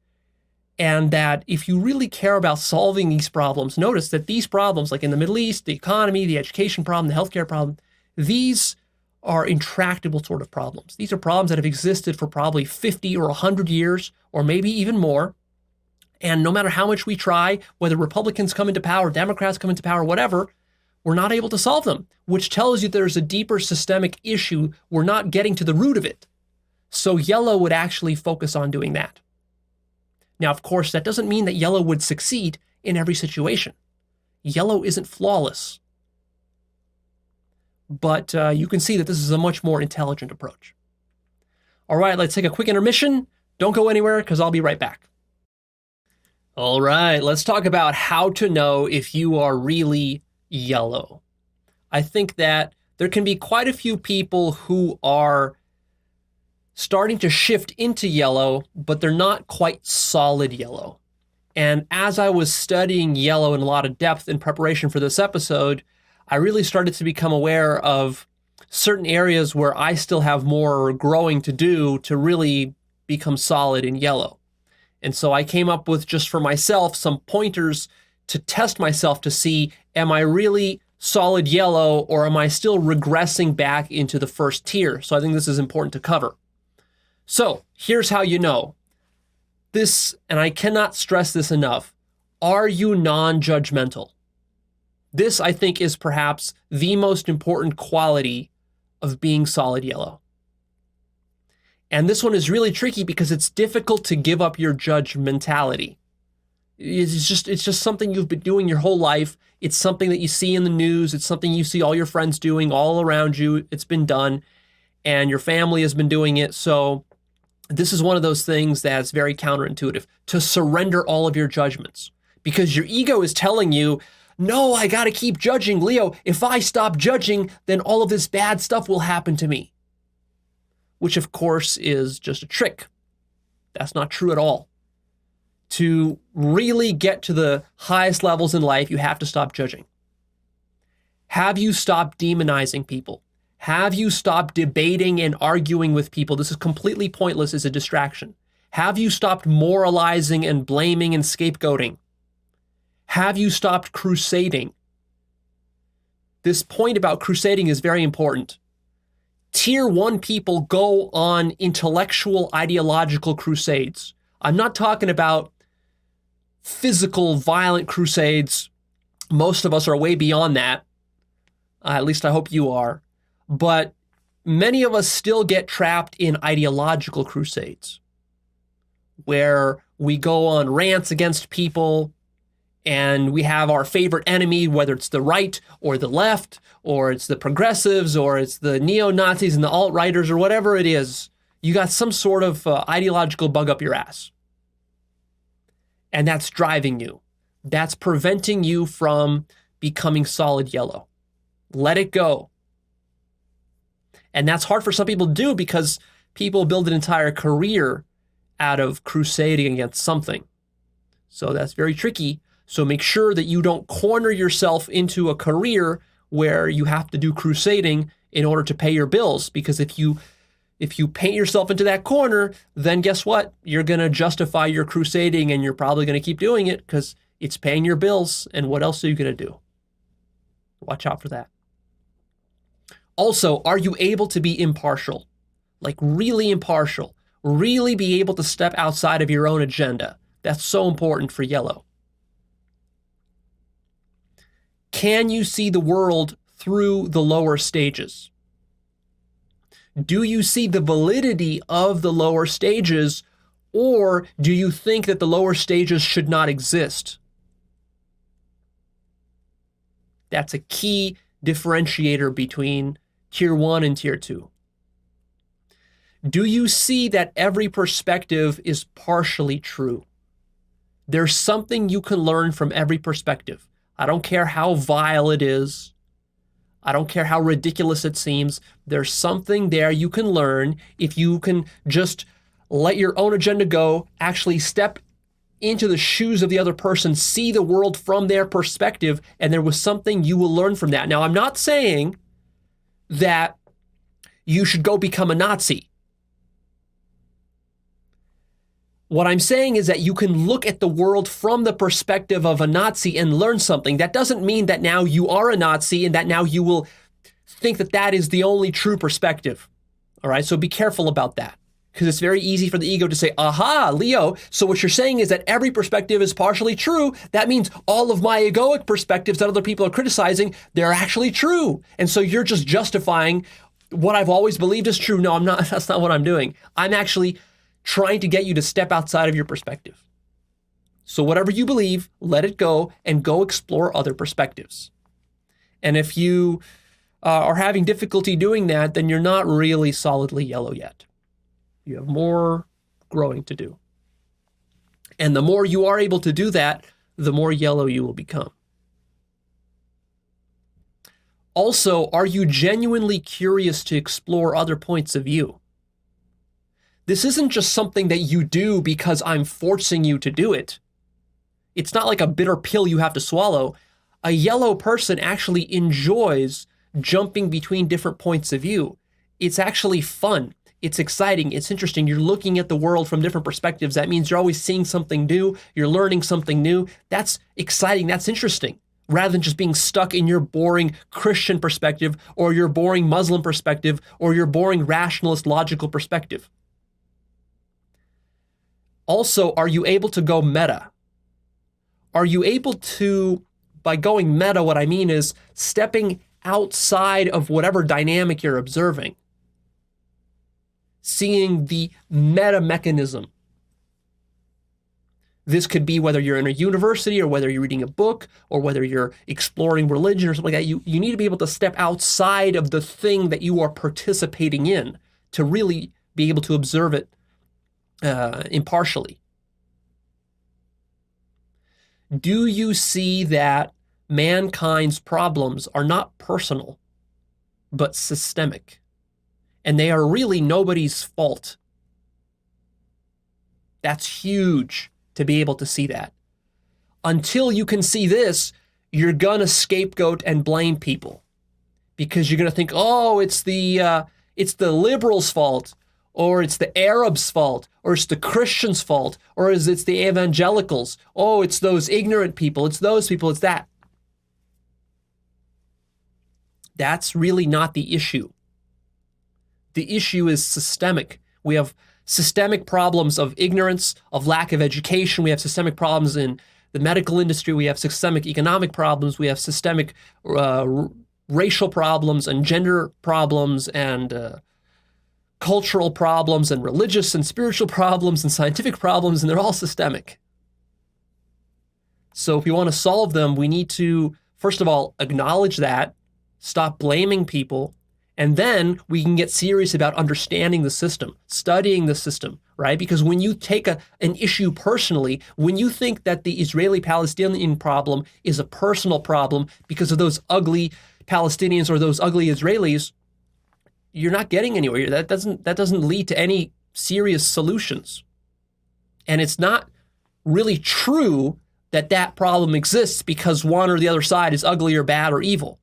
and that if you really care about solving these problems, notice that these problems, like in the Middle East, the economy, the education problem, the healthcare problem, these are intractable sort of problems. These are problems that have existed for probably 50 or 100 years, or maybe even more. And no matter how much we try, whether Republicans come into power, Democrats come into power, whatever, we're not able to solve them, which tells you there's a deeper systemic issue. We're not getting to the root of it. So yellow would actually focus on doing that. Now, of course, that doesn't mean that yellow would succeed in every situation. Yellow isn't flawless. But you can see that this is a much more intelligent approach. All right, let's take a quick intermission. Don't go anywhere because I'll be right back. All right, let's talk about how to know if you are really yellow. I think that there can be quite a few people who are starting to shift into yellow, but they're not quite solid yellow. And as I was studying yellow in a lot of depth in preparation for this episode, I really started to become aware of certain areas where I still have more growing to do to really become solid in yellow. And so I came up with, just for myself, some pointers to test myself to see, am I really solid yellow or am I still regressing back into the first tier? So I think this is important to cover. So here's how you know. This, and I cannot stress this enough, are you non-judgmental? This, I think, is perhaps the most important quality of being solid yellow. And this one is really tricky because it's difficult to give up your judgmentality. It's just something you've been doing your whole life. It's something that you see in the news. It's something you see all your friends doing all around you. It's been done, and your family has been doing it. So this is one of those things that's very counterintuitive, to surrender all of your judgments, because your ego is telling you, no, I got to keep judging, Leo. If I stop judging, then all of this bad stuff will happen to me. Which, of course, is just a trick. That's not true at all. To really get to the highest levels in life, you have to stop judging. Have you stopped demonizing people? Have you stopped debating and arguing with people? This is completely pointless as a distraction. Have you stopped moralizing and blaming and scapegoating? Have you stopped crusading? This point about crusading is very important. Tier 1 people go on intellectual, ideological crusades. I'm not talking about physical, violent crusades. Most of us are way beyond that. At least I hope you are. But many of us still get trapped in ideological crusades, where we go on rants against people, and we have our favorite enemy, whether it's the right or the left, or it's the progressives, or it's the neo-Nazis and the alt-righters, or whatever it is. You got some sort of ideological bug up your ass. And that's driving you. That's preventing you from becoming solid yellow. Let it go. And that's hard for some people to do, because people build an entire career out of crusading against something. So that's very tricky. So make sure that you don't corner yourself into a career where you have to do crusading in order to pay your bills. Because if you paint yourself into that corner, then guess what? You're going to justify your crusading, and you're probably going to keep doing it because it's paying your bills. And what else are you going to do? Watch out for that. Also, are you able to be impartial? Like really impartial? Really be able to step outside of your own agenda? That's so important for yellow. Can you see the world through the lower stages? Do you see the validity of the lower stages, or do you think that the lower stages should not exist? That's a key differentiator between Tier 1 and Tier 2. Do you see that every perspective is partially true? There's something you can learn from every perspective. I don't care how vile it is. I don't care how ridiculous it seems. There's something there you can learn if you can just let your own agenda go, actually step into the shoes of the other person, see the world from their perspective, and there was something you will learn from that. Now, I'm not saying that you should go become a Nazi. What I'm saying is that you can look at the world from the perspective of a Nazi and learn something. That doesn't mean that now you are a Nazi and that now you will think that that is the only true perspective. All right, so be careful about that, because it's very easy for the ego to say, aha, Leo, so what you're saying is that every perspective is partially true. That means all of my egoic perspectives that other people are criticizing, they're actually true. And so you're just justifying what I've always believed is true. No, I'm not. That's not what I'm doing. I'm actually trying to get you to step outside of your perspective. So whatever you believe, let it go and go explore other perspectives. And if you are having difficulty doing that, then you're not really solidly yellow yet. You have more growing to do. And the more you are able to do that, the more yellow you will become. Also, are you genuinely curious to explore other points of view? This isn't just something that you do because I'm forcing you to do it. It's not like a bitter pill you have to swallow. A yellow person actually enjoys jumping between different points of view. It's actually fun. It's exciting. It's interesting. You're looking at the world from different perspectives. That means you're always seeing something new. You're learning something new. That's exciting. That's interesting. Rather than just being stuck in your boring Christian perspective or your boring Muslim perspective or your boring rationalist logical perspective. Also, are you able to go meta? Are you able to, by going meta, what I mean is stepping outside of whatever dynamic you're observing, seeing the meta mechanism. This could be whether you're in a university or whether you're reading a book or whether you're exploring religion or something like that. You need to be able to step outside of the thing that you are participating in to really be able to observe it impartially. Do you see that mankind's problems are not personal, but systemic? And they are really nobody's fault. That's huge to be able to see that. Until you can see this, you're going to scapegoat and blame people. Because you're going to think, oh, it's the liberals' fault, or it's the Arabs' fault, or it's the Christians' fault, or it's the evangelicals. Oh, it's those ignorant people, it's those people, it's that. That's really not the issue. The issue is systemic. We have systemic problems of ignorance, of lack of education. We have systemic problems in the medical industry. We have systemic economic problems. We have systemic racial problems and gender problems and cultural problems and religious and spiritual problems and scientific problems, and they're all systemic. So if we want to solve them, we need to, first of all, acknowledge that, stop blaming people, and then we can get serious about understanding the system, studying the system, right? Because when you take an issue personally, when you think that the Israeli-Palestinian problem is a personal problem because of those ugly Palestinians or those ugly Israelis, you're not getting anywhere. That doesn't lead to any serious solutions. And it's not really true that that problem exists because one or the other side is ugly or bad or evil.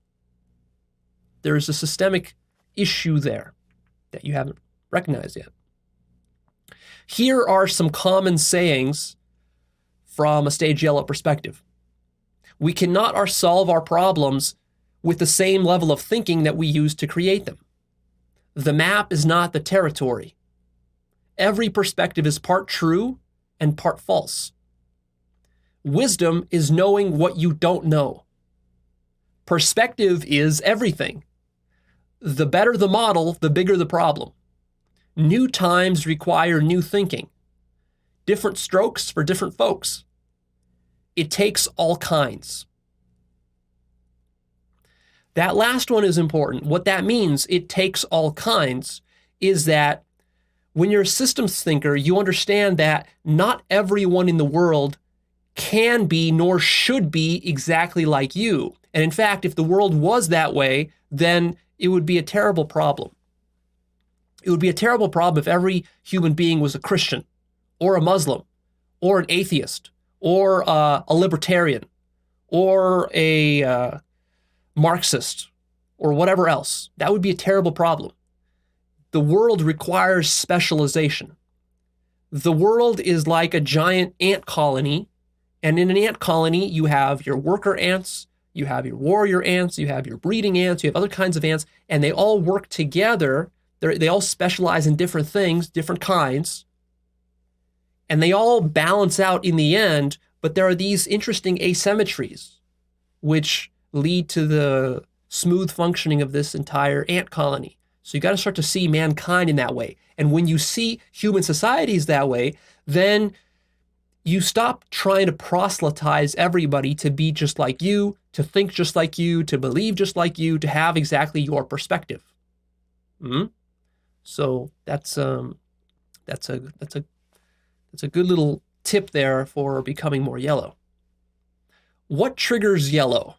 There's a systemic issue there that you haven't recognized yet. Here are some common sayings from a stage yellow perspective. We cannot solve our problems with the same level of thinking that we use to create them. The map is not the territory. Every perspective is part true and part false. Wisdom is knowing what you don't know. Perspective is everything. The better the model, the bigger the problem. New times require new thinking. Different strokes for different folks. It takes all kinds. That last one is important. What that means, it takes all kinds, is that when you're a systems thinker, you understand that not everyone in the world can be nor should be exactly like you. And in fact, if the world was that way, then it would be a terrible problem. It would be a terrible problem if every human being was a Christian or a Muslim or an atheist or a libertarian or a Marxist or whatever else. That would be a terrible problem. the world requires specialization. The world is like a giant ant colony, and in an ant colony, you have your worker ants, you have your warrior ants, you have your breeding ants, you have other kinds of ants, and they all work together. They all specialize in different things, different kinds, and they all balance out in the end, but there are these interesting asymmetries which lead to the smooth functioning of this entire ant colony. So you got to start to see mankind in that way. And when you see human societies that way, then you stop trying to proselytize everybody to be just like you, to think just like you, to believe just like you, to have exactly your perspective. So that's a good little tip there for becoming more yellow. What triggers yellow?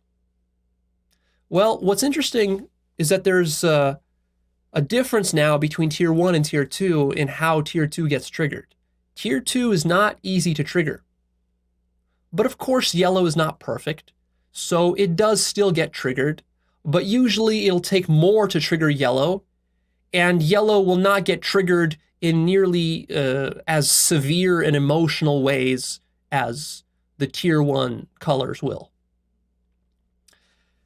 Well, what's interesting is that there's a difference now between Tier 1 and Tier 2 in how Tier 2 gets triggered. Tier 2 is not easy to trigger. But of course, yellow is not perfect, so it does still get triggered, but usually it'll take more to trigger yellow, and yellow will not get triggered in nearly as severe and emotional ways as the Tier 1 colors will.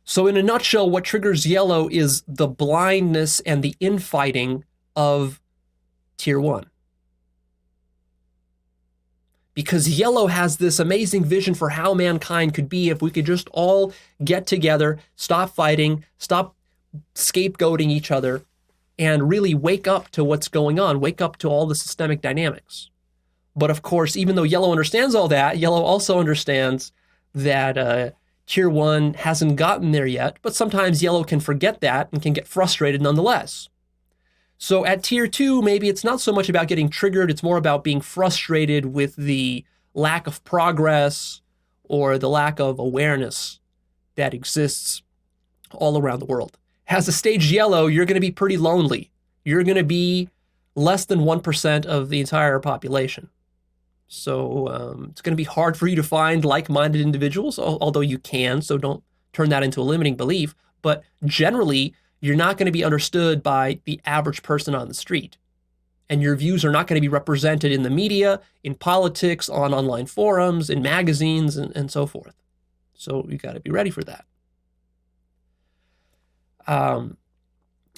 So in a nutshell, what triggers yellow is the blindness and the infighting of Tier 1. Because yellow has this amazing vision for how mankind could be if we could just all get together, stop fighting, stop scapegoating each other, and really wake up to what's going on, wake up to all the systemic dynamics. But of course, even though yellow understands all that, yellow also understands that Tier 1 hasn't gotten there yet, but sometimes yellow can forget that and can get frustrated nonetheless. So at Tier 2, maybe it's not so much about getting triggered, it's more about being frustrated with the lack of progress or the lack of awareness that exists all around the world. As a stage yellow, you're going to be pretty lonely. You're going to be less than 1% of the entire population. So it's going to be hard for you to find like-minded individuals, although you can, so don't turn that into a limiting belief. But generally, you're not going to be understood by the average person on the street. And your views are not going to be represented in the media, in politics, on online forums, in magazines, and so forth. So you got to be ready for that.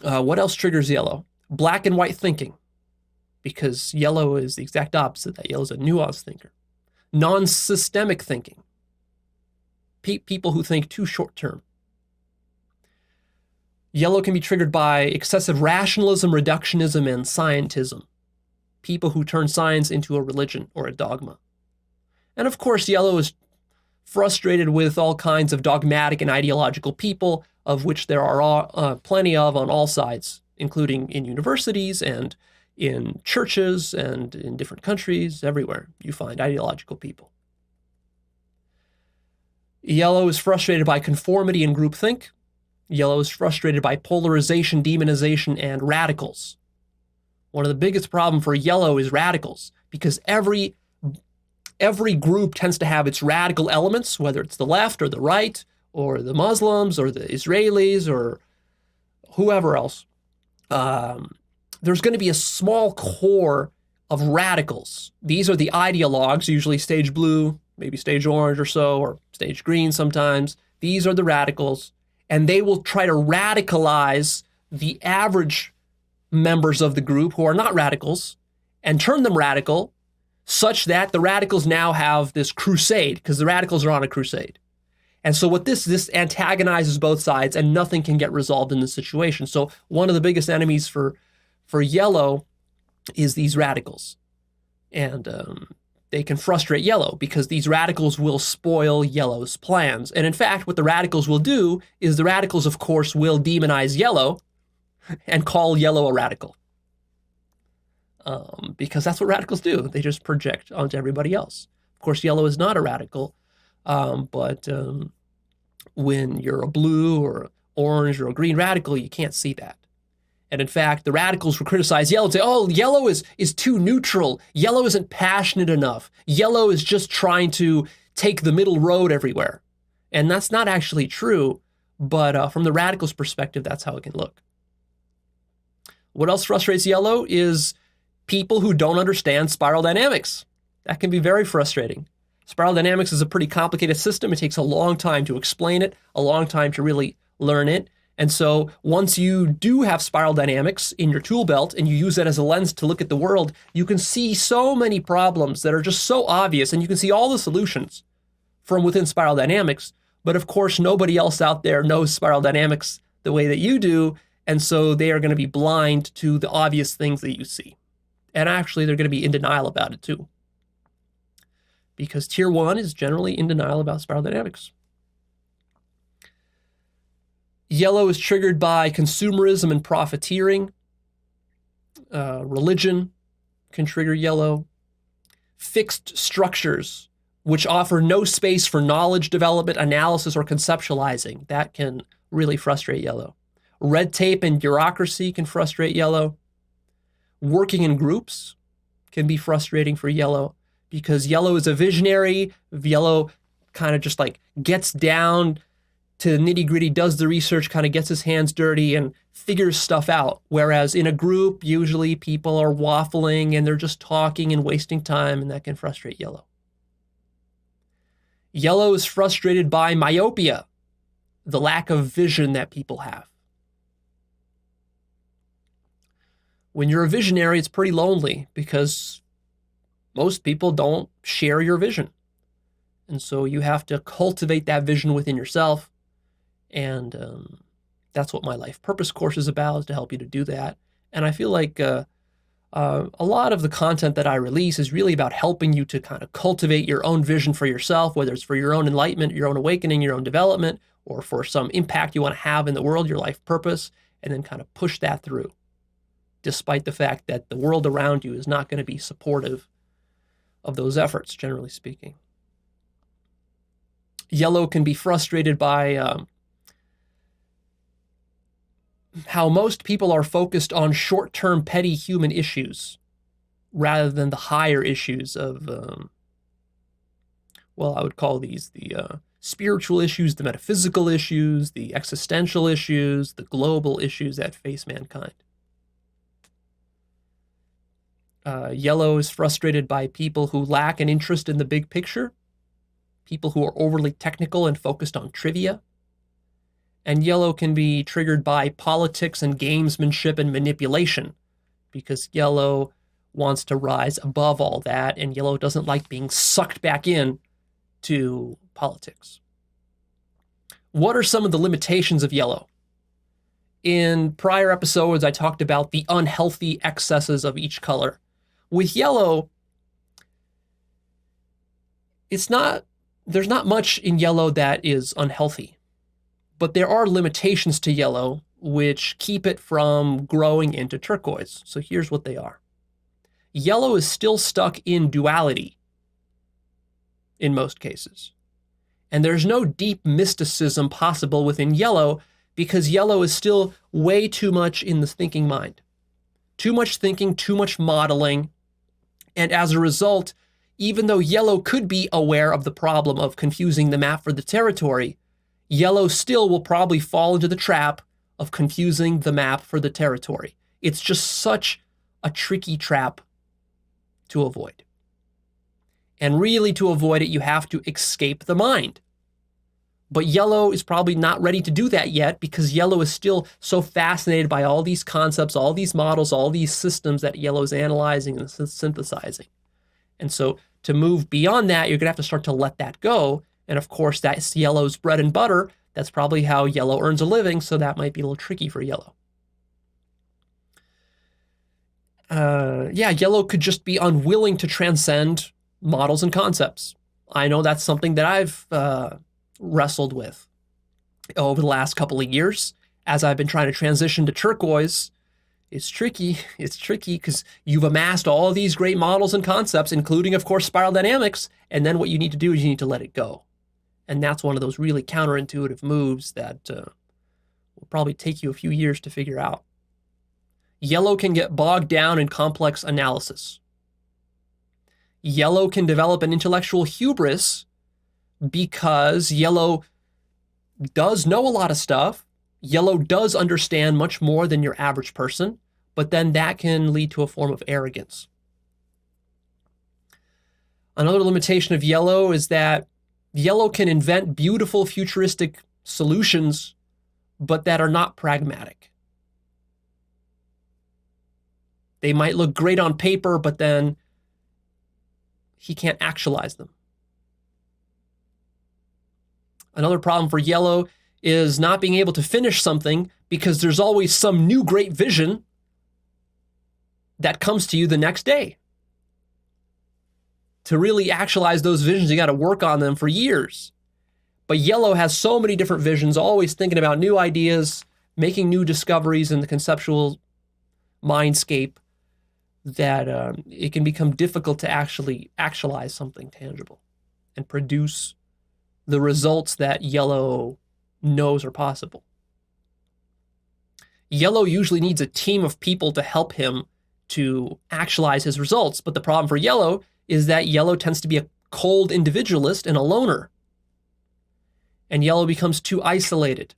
What else triggers yellow? Black and white thinking. Because yellow is the exact opposite. That yellow is a nuanced thinker. Non-systemic thinking. People who think too short-term. Yellow can be triggered by excessive rationalism, reductionism, and scientism. People who turn science into a religion or a dogma. And of course, yellow is frustrated with all kinds of dogmatic and ideological people, of which there are plenty of on all sides, including in universities and in churches and in different countries. Everywhere you find ideological people. Yellow is frustrated by conformity and groupthink. Yellow is frustrated by polarization, demonization, and radicals. One of the biggest problems for yellow is radicals, because every group tends to have its radical elements, whether it's the left or the right, or the Muslims, or the Israelis, or whoever else. There's going to be a small core of radicals. These are the ideologues, usually stage blue, maybe stage orange or so, or stage green sometimes. These are the radicals, and they will try to radicalize the average members of the group who are not radicals and turn them radical, such that the radicals now have this crusade, because the radicals are on a crusade. And so what this antagonizes both sides, and nothing can get resolved in this situation. So one of the biggest enemies for yellow is these radicals. And they can frustrate yellow because these radicals will spoil yellow's plans. And in fact, what the radicals will do is the radicals, of course, will demonize yellow and call yellow a radical. Because that's what radicals do. They just project onto everybody else. Of course, yellow is not a radical, but when you're a blue or orange or a green radical, you can't see that. And in fact, the radicals will criticize yellow and say, oh, yellow is too neutral. Yellow isn't passionate enough. Yellow is just trying to take the middle road everywhere. And that's not actually true, but from the radicals' perspective, that's how it can look. What else frustrates yellow is people who don't understand spiral dynamics. That can be very frustrating. Spiral dynamics is a pretty complicated system. It takes a long time to explain it, a long time to really learn it. And so once you do have spiral dynamics in your tool belt and you use that as a lens to look at the world, you can see so many problems that are just so obvious, and you can see all the solutions from within spiral dynamics. But of course, nobody else out there knows spiral dynamics the way that you do. And so they are going to be blind to the obvious things that you see. And actually, they're going to be in denial about it too. Because tier 1 is generally in denial about spiral dynamics. Yellow is triggered by consumerism and profiteering. Religion can trigger yellow. Fixed structures, which offer no space for knowledge development, analysis, or conceptualizing. That can really frustrate yellow. Red tape and bureaucracy can frustrate yellow. Working in groups can be frustrating for yellow because yellow is a visionary. Yellow kind of just like gets down to the nitty gritty, does the research, kind of gets his hands dirty and figures stuff out. Whereas in a group, usually people are waffling and they're just talking and wasting time, and that can frustrate yellow. Yellow is frustrated by myopia, the lack of vision that people have. When you're a visionary, it's pretty lonely because most people don't share your vision. And so you have to cultivate that vision within yourself. And that's what my life purpose course is about, is to help you to do that. And I feel like a lot of the content that I release is really about helping you to kind of cultivate your own vision for yourself, whether it's for your own enlightenment, your own awakening, your own development, or for some impact you want to have in the world, your life purpose, and then kind of push that through, despite the fact that the world around you is not going to be supportive of those efforts, generally speaking. Yellow can be frustrated by how most people are focused on short-term petty human issues rather than the higher issues of, I would call these the spiritual issues, the metaphysical issues, the existential issues, the global issues that face mankind. Yellow is frustrated by people who lack an interest in the big picture, people who are overly technical and focused on trivia. And yellow can be triggered by politics and gamesmanship and manipulation, because yellow wants to rise above all that, and yellow doesn't like being sucked back in to politics. What are some of the limitations of yellow? In prior episodes, I talked about the unhealthy excesses of each color. With yellow, there's not much in yellow that is unhealthy. But there are limitations to yellow which keep it from growing into turquoise. So here's what they are. Yellow is still stuck in duality in most cases. And there's no deep mysticism possible within yellow because yellow is still way too much in the thinking mind. Too much thinking, too much modeling. And as a result, even though yellow could be aware of the problem of confusing the map for the territory, yellow still will probably fall into the trap of confusing the map for the territory. It's just such a tricky trap to avoid. And really, to avoid it, you have to escape the mind. But yellow is probably not ready to do that yet because yellow is still so fascinated by all these concepts, all these models, all these systems that yellow is analyzing and synthesizing. And so to move beyond that, you're going to have to start to let that go. And of course, that's yellow's bread and butter. That's probably how yellow earns a living, so that might be a little tricky for yellow. Yellow could just be unwilling to transcend models and concepts. I know that's something that I've wrestled with over the last couple of years as I've been trying to transition to turquoise. It's tricky. It's tricky because you've amassed all these great models and concepts, including, of course, spiral dynamics. And then what you need to do is you need to let it go. And that's one of those really counterintuitive moves that will probably take you a few years to figure out. Yellow can get bogged down in complex analysis. Yellow can develop an intellectual hubris because yellow does know a lot of stuff. Yellow does understand much more than your average person, but then that can lead to a form of arrogance. Another limitation of yellow is that yellow can invent beautiful futuristic solutions, but that are not pragmatic. They might look great on paper, but then he can't actualize them. Another problem for yellow is not being able to finish something because there's always some new great vision that comes to you the next day. To really actualize those visions, you got to work on them for years. But yellow has so many different visions, always thinking about new ideas, making new discoveries in the conceptual mindscape, that it can become difficult to actually actualize something tangible and produce the results that yellow knows are possible. Yellow usually needs a team of people to help him to actualize his results, but the problem for yellow is that yellow tends to be a cold individualist and a loner. And yellow becomes too isolated.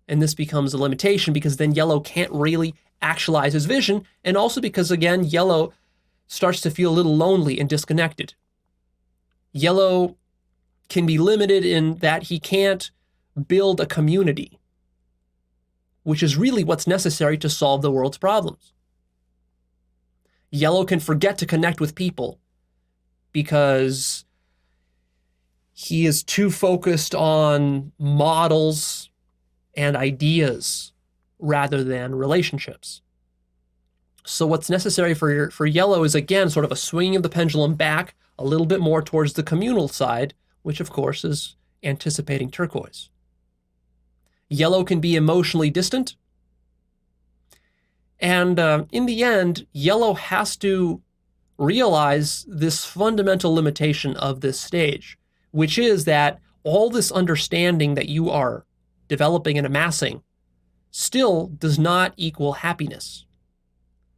And this becomes a limitation because then yellow can't really actualize his vision, and also because, again, yellow starts to feel a little lonely and disconnected. Yellow can be limited in that he can't build a community, which is really what's necessary to solve the world's problems. Yellow can forget to connect with people because he is too focused on models and ideas rather than relationships. So what's necessary for yellow is, again, sort of a swinging of the pendulum back a little bit more towards the communal side, which of course is anticipating turquoise. Yellow can be emotionally distant. And in the end, yellow has to realize this fundamental limitation of this stage, which is that all this understanding that you are developing and amassing still does not equal happiness.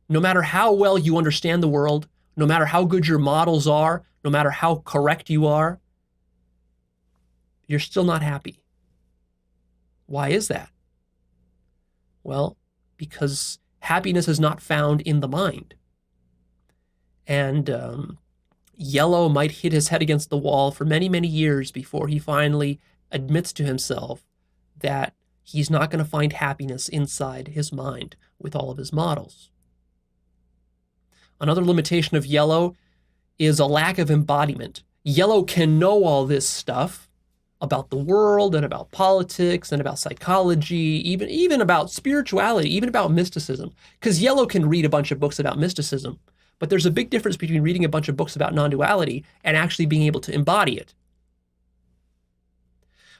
No matter how well you understand the world, no matter how good your models are, no matter how correct you are, you're still not happy. Why is that? Well, because happiness is not found in the mind. And yellow might hit his head against the wall for many, many years before he finally admits to himself that he's not going to find happiness inside his mind with all of his models. Another limitation of yellow is a lack of embodiment. Yellow can know all this stuff about the world and about politics and about psychology, even about spirituality, even about mysticism, because yellow can read a bunch of books about mysticism. But there's a big difference between reading a bunch of books about non-duality and actually being able to embody it,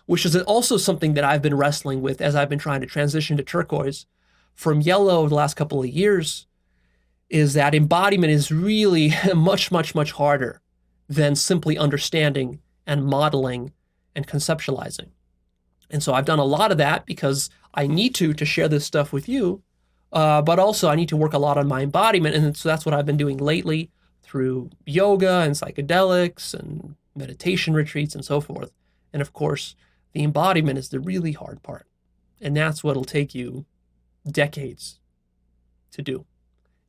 which is also something that I've been wrestling with as I've been trying to transition to turquoise from yellow the last couple of years, is that embodiment is really much, much, much harder than simply understanding and modeling and conceptualizing. And so I've done a lot of that because I need to share this stuff with you. But also I need to work a lot on my embodiment. And so that's what I've been doing lately through yoga and psychedelics and meditation retreats and so forth. And of course, the embodiment is the really hard part. And that's what'll take you decades to do.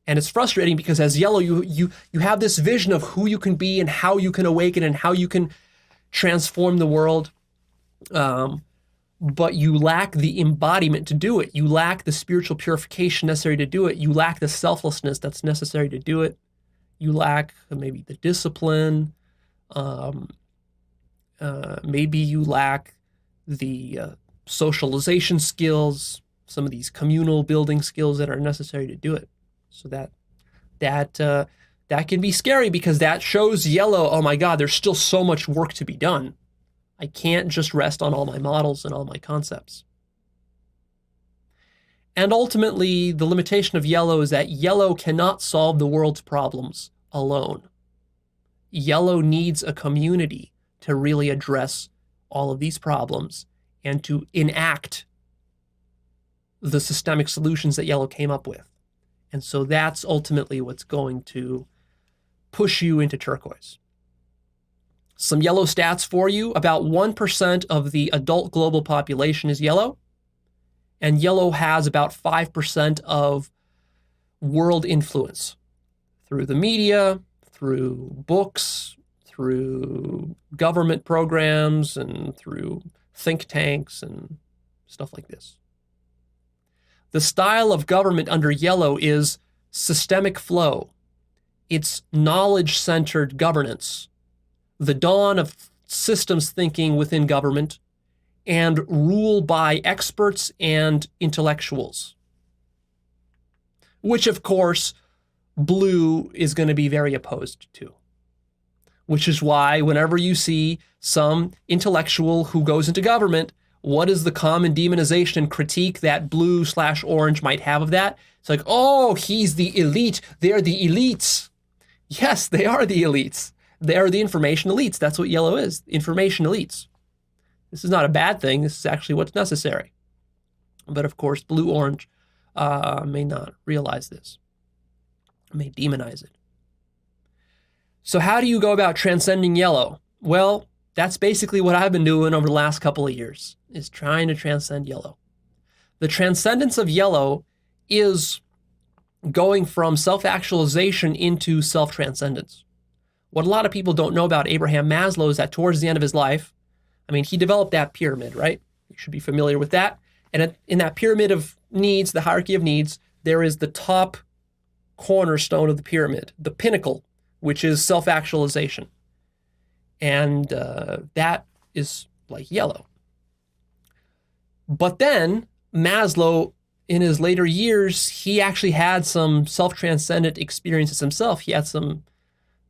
And it's frustrating because as yellow, you have this vision of who you can be and how you can awaken and how you can transform the world. But you lack the embodiment to do it. You lack the spiritual purification necessary to do it. You lack the selflessness that's necessary to do it. You lack maybe the discipline. Maybe you lack the socialization skills, some of these communal building skills that are necessary to do it. So that can be scary because that shows yellow, oh my God, there's still so much work to be done. I can't just rest on all my models and all my concepts. And ultimately, the limitation of yellow is that yellow cannot solve the world's problems alone. Yellow needs a community to really address all of these problems and to enact the systemic solutions that yellow came up with. And so that's ultimately what's going to push you into turquoise. Some yellow stats for you. About 1% of the adult global population is yellow. And yellow has about 5% of world influence through the media, through books, through government programs, and through think tanks and stuff like this. The style of government under yellow is systemic flow. It's knowledge-centered governance, the dawn of systems thinking within government, and rule by experts and intellectuals, which, of course, blue is going to be very opposed to, which is why whenever you see some intellectual who goes into government, what is the common demonization and critique that blue/orange might have of that? It's like, oh, he's the elite. They're the elites. Yes, they are the elites. They are the information elites. That's what yellow is, information elites. This is not a bad thing. This is actually what's necessary. But of course, blue-orange may not realize this, may demonize it. So how do you go about transcending yellow? Well, that's basically what I've been doing over the last couple of years, is trying to transcend yellow. The transcendence of yellow is going from self-actualization into self-transcendence. What a lot of people don't know about Abraham Maslow is that towards the end of his life, I mean, he developed that pyramid, right? You should be familiar with that. And in that pyramid of needs, the hierarchy of needs, there is the top cornerstone of the pyramid, the pinnacle, which is self-actualization. And that is like yellow. But then Maslow, in his later years, he actually had some self-transcendent experiences himself. He had some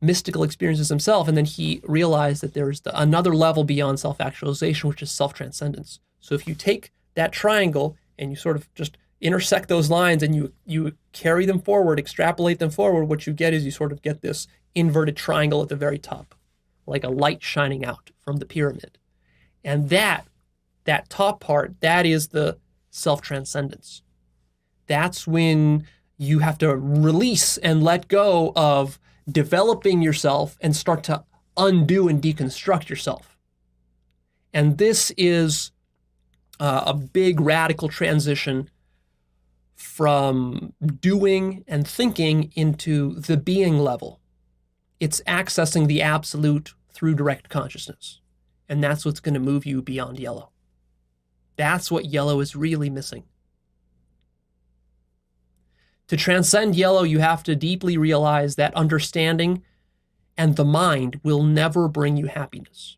mystical experiences himself, and then he realized that there's another level beyond self-actualization, which is self-transcendence. So if you take that triangle and you sort of just intersect those lines and you carry them forward, extrapolate them forward, what you get is you sort of get this inverted triangle at the very top, like a light shining out from the pyramid. And that top part, that is the self-transcendence. That's when you have to release and let go of developing yourself and start to undo and deconstruct yourself. And this is a big radical transition from doing and thinking into the being level. It's accessing the absolute through direct consciousness. And that's what's going to move you beyond yellow. That's what yellow is really missing. To transcend yellow, you have to deeply realize that understanding and the mind will never bring you happiness.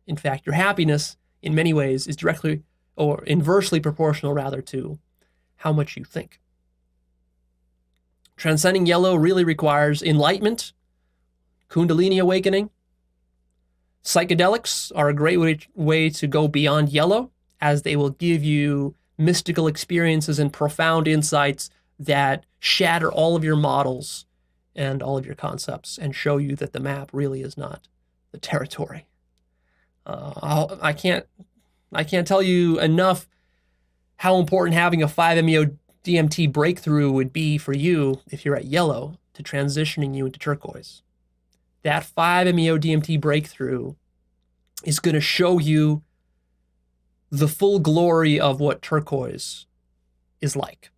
In fact, your happiness, in many ways, is directly or inversely proportional, rather, to how much you think. Transcending yellow really requires enlightenment, Kundalini awakening. Psychedelics are a great way to go beyond yellow, as they will give you mystical experiences and profound insights that shatter all of your models and all of your concepts and show you that the map really is not the territory. I can't tell you enough how important having a 5-MeO-DMT breakthrough would be for you if you're at yellow to transitioning you into turquoise. That 5-MeO-DMT breakthrough is going to show you the full glory of what turquoise is like.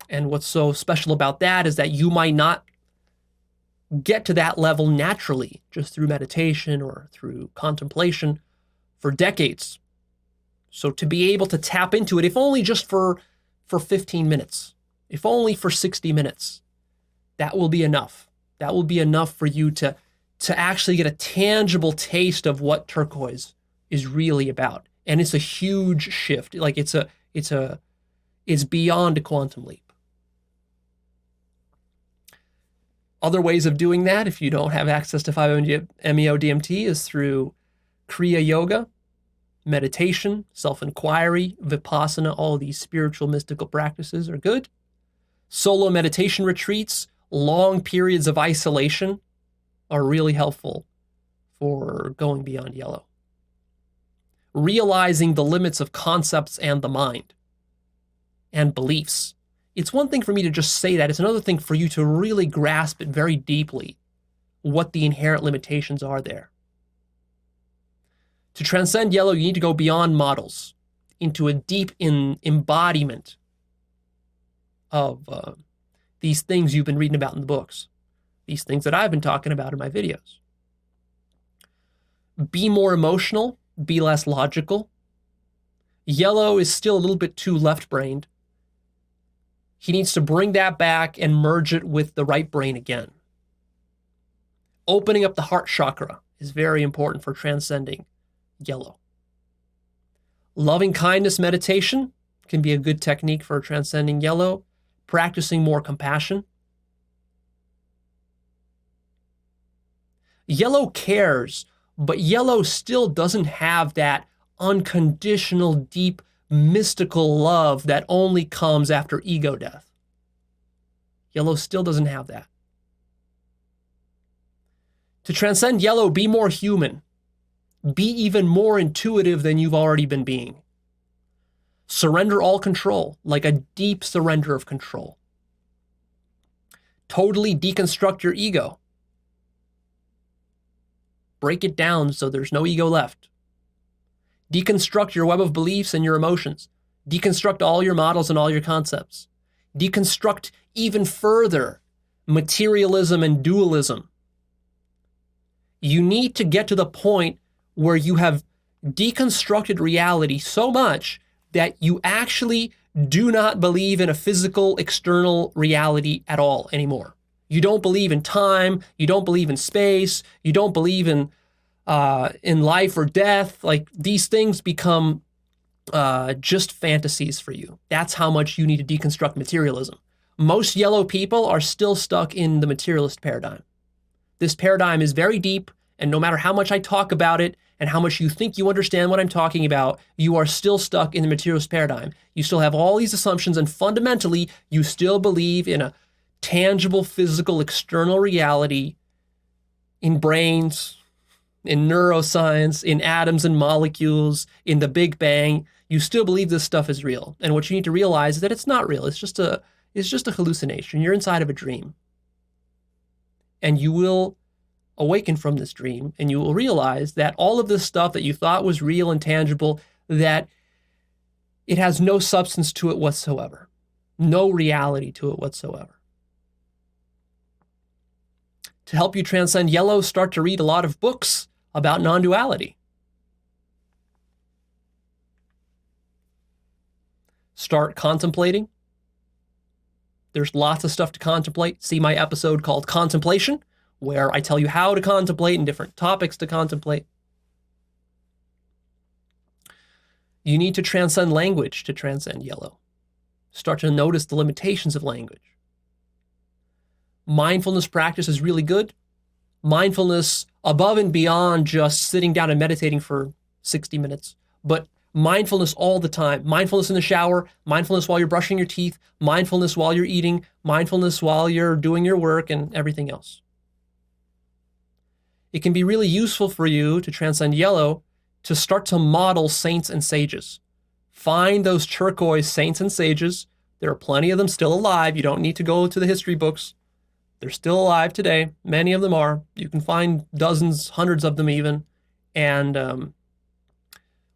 And what's so special about that is that you might not get to that level naturally, just through meditation or through contemplation for decades. So to be able to tap into it, if only just for 15 minutes, if only for 60 minutes, that will be enough. That will be enough for you to actually get a tangible taste of what turquoise is really about. And it's a huge shift. Like it's beyond a quantum leap. Other ways of doing that, if you don't have access to 5-MeO-DMT, is through Kriya Yoga, meditation, self-inquiry, Vipassana. All of these spiritual mystical practices are good. Solo meditation retreats, long periods of isolation are really helpful for going beyond yellow. Realizing the limits of concepts and the mind and beliefs. It's one thing for me to just say that. It's another thing for you to really grasp it very deeply, what the inherent limitations are there. To transcend yellow, you need to go beyond models into a deep embodiment of these things you've been reading about in the books, these things that I've been talking about in my videos. Be more emotional, be less logical. Yellow is still a little bit too left-brained. He needs to bring that back and merge it with the right brain again. Opening up the heart chakra is very important for transcending yellow. Loving kindness meditation can be a good technique for transcending yellow. Practicing more compassion. Yellow cares, but yellow still doesn't have that unconditional, deep, mystical love that only comes after ego death. Yellow still doesn't have that. To transcend yellow, be more human. Be even more intuitive than you've already been being. Surrender all control, like a deep surrender of control. Totally deconstruct your ego. Break it down so there's no ego left. Deconstruct your web of beliefs and your emotions. Deconstruct all your models and all your concepts. Deconstruct even further materialism and dualism. You need to get to the point where you have deconstructed reality so much that you actually do not believe in a physical external reality at all anymore. You don't believe in time. You don't believe in space. You don't believe in life or death. Like, these things become just fantasies for you. That's how much you need to deconstruct materialism. Most yellow people are still stuck in the materialist paradigm. This paradigm is very deep, and no matter how much I talk about it and how much you think you understand what I'm talking about, you are still stuck in the materialist paradigm. You still have all these assumptions, and fundamentally, you still believe in a tangible, physical, external reality, in brains, in neuroscience, in atoms and molecules, in the Big Bang. You still believe this stuff is real. And what you need to realize is that it's not real. It's just a hallucination. You're inside of a dream. And you will awaken from this dream, and you will realize that all of this stuff that you thought was real and tangible, that it has no substance to it whatsoever, no reality to it whatsoever. To help you transcend yellow, start to read a lot of books about non-duality. Start contemplating. There's lots of stuff to contemplate. See my episode called Contemplation, where I tell you how to contemplate and different topics to contemplate. You need to transcend language to transcend yellow. Start to notice the limitations of language. Mindfulness practice is really good. Mindfulness above and beyond just sitting down and meditating for 60 minutes, but mindfulness all the time. Mindfulness in the shower, mindfulness while you're brushing your teeth, mindfulness while you're eating, mindfulness while you're doing your work, and everything else. It can be really useful for you to transcend yellow to start to model saints and sages. Find those turquoise saints and sages. There are plenty of them still alive. You don't need to go to the history books. They're still alive today. Many of them are. You can find dozens, hundreds of them even. And,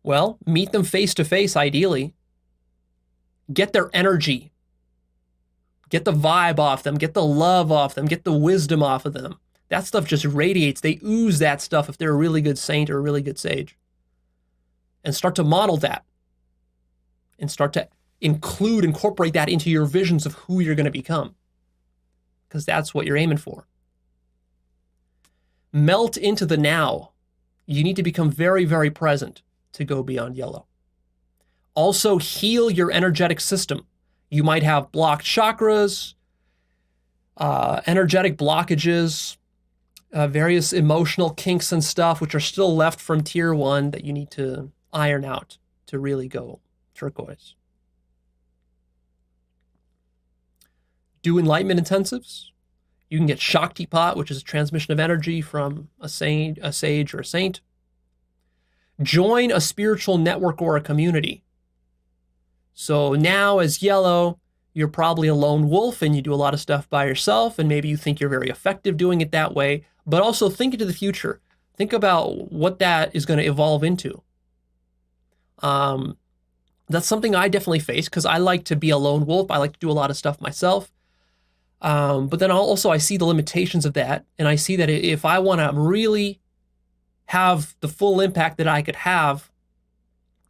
well, meet them face to face, ideally. Get their energy. Get the vibe off them. Get the love off them. Get the wisdom off of them. That stuff just radiates. They ooze that stuff if they're a really good saint or a really good sage. And start to model that. And start to incorporate that into your visions of who you're going to become. Because that's what you're aiming for. Melt into the now. You need to become very, very present to go beyond yellow. Also, heal your energetic system. You might have blocked chakras, energetic blockages, various emotional kinks and stuff, which are still left from tier 1 that you need to iron out to really go turquoise. Do enlightenment intensives. You can get Shaktipat, which is a transmission of energy from a sage or a saint. Join a spiritual network or a community. So now as yellow, you're probably a lone wolf and you do a lot of stuff by yourself, and maybe you think you're very effective doing it that way, but also think into the future. Think about what that is going to evolve into. That's something I definitely face because I like to be a lone wolf. I like to do a lot of stuff myself. But then also I see the limitations of that, and I see that if I want to really have the full impact that I could have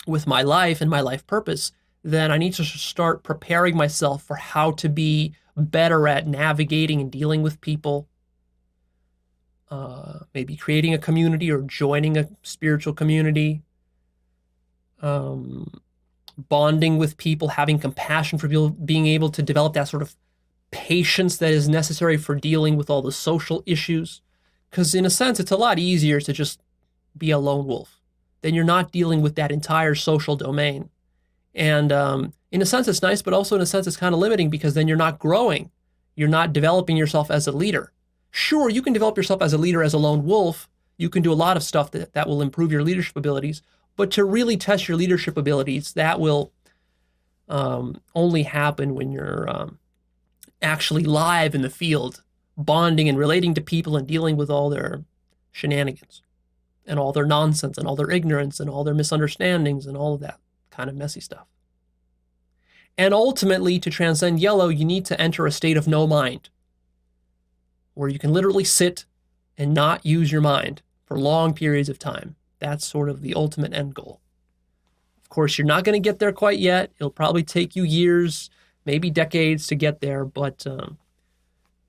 with my life and my life purpose, then I need to start preparing myself for how to be better at navigating and dealing with people. Maybe creating a community or joining a spiritual community. Bonding with people, having compassion for people, being able to develop that sort of patience that is necessary for dealing with all the social issues. Because in a sense, it's a lot easier to just be a lone wolf. Then you're not dealing with that entire social domain. And in a sense, it's nice, but also in a sense, it's kind of limiting because then you're not growing. You're not developing yourself as a leader. Sure, you can develop yourself as a leader as a lone wolf. You can do a lot of stuff that will improve your leadership abilities. But to really test your leadership abilities, that will only happen when you're actually live in the field, bonding and relating to people and dealing with all their shenanigans and all their nonsense and all their ignorance and all their misunderstandings and all of that kind of messy stuff. And ultimately, to transcend yellow, you need to enter a state of no mind, where you can literally sit and not use your mind for long periods of time. That's sort of the ultimate end goal. Of course, you're not going to get there quite yet. It'll probably take you years, maybe decades to get there, but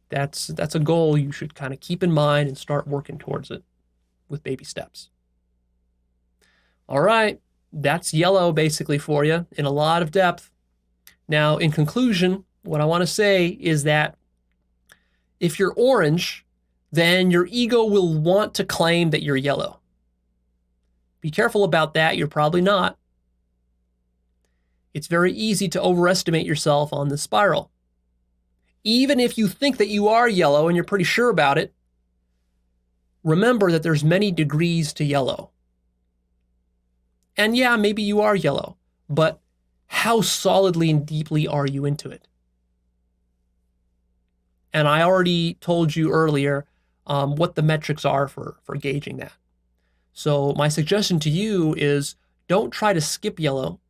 that's a goal you should kind of keep in mind and start working towards it with baby steps. All right, that's yellow basically for you in a lot of depth. Now, in conclusion, what I want to say is that if you're orange, then your ego will want to claim that you're yellow. Be careful about that. You're probably not. It's very easy to overestimate yourself on the spiral. Even if you think that you are yellow and you're pretty sure about it, remember that there's many degrees to yellow. And yeah, maybe you are yellow, but how solidly and deeply are you into it? And I already told you earlier what the metrics are for gauging that. So my suggestion to you is don't try to skip yellow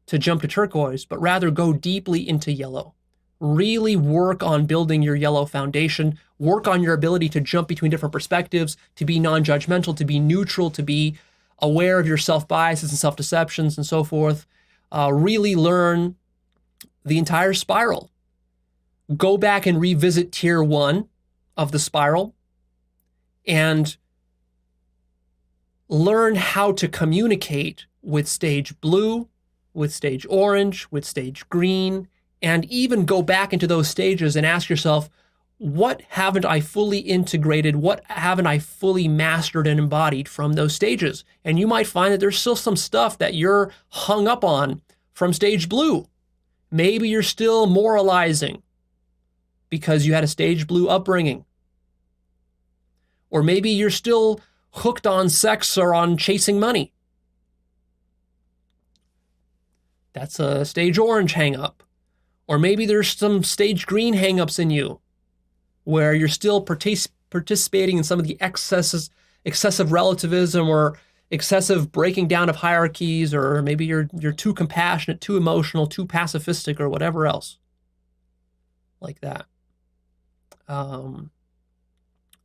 to jump to turquoise, but rather go deeply into yellow. Really work on building your yellow foundation, work on your ability to jump between different perspectives, to be non-judgmental, to be neutral, to be aware of your self-biases and self-deceptions and so forth. Really learn the entire spiral. Go back and revisit tier 1 of the spiral and learn how to communicate with stage blue, with stage orange, with stage green, and even go back into those stages and ask yourself, what haven't I fully integrated? What haven't I fully mastered and embodied from those stages? And you might find that there's still some stuff that you're hung up on from stage blue. Maybe you're still moralizing because you had a stage blue upbringing. Or maybe you're still hooked on sex or on chasing money. That's a stage orange hang-up. Or maybe there's some stage green hang-ups in you where you're still participating in some of the excessive relativism or excessive breaking down of hierarchies, or maybe you're too compassionate, too emotional, too pacifistic, or whatever else like that.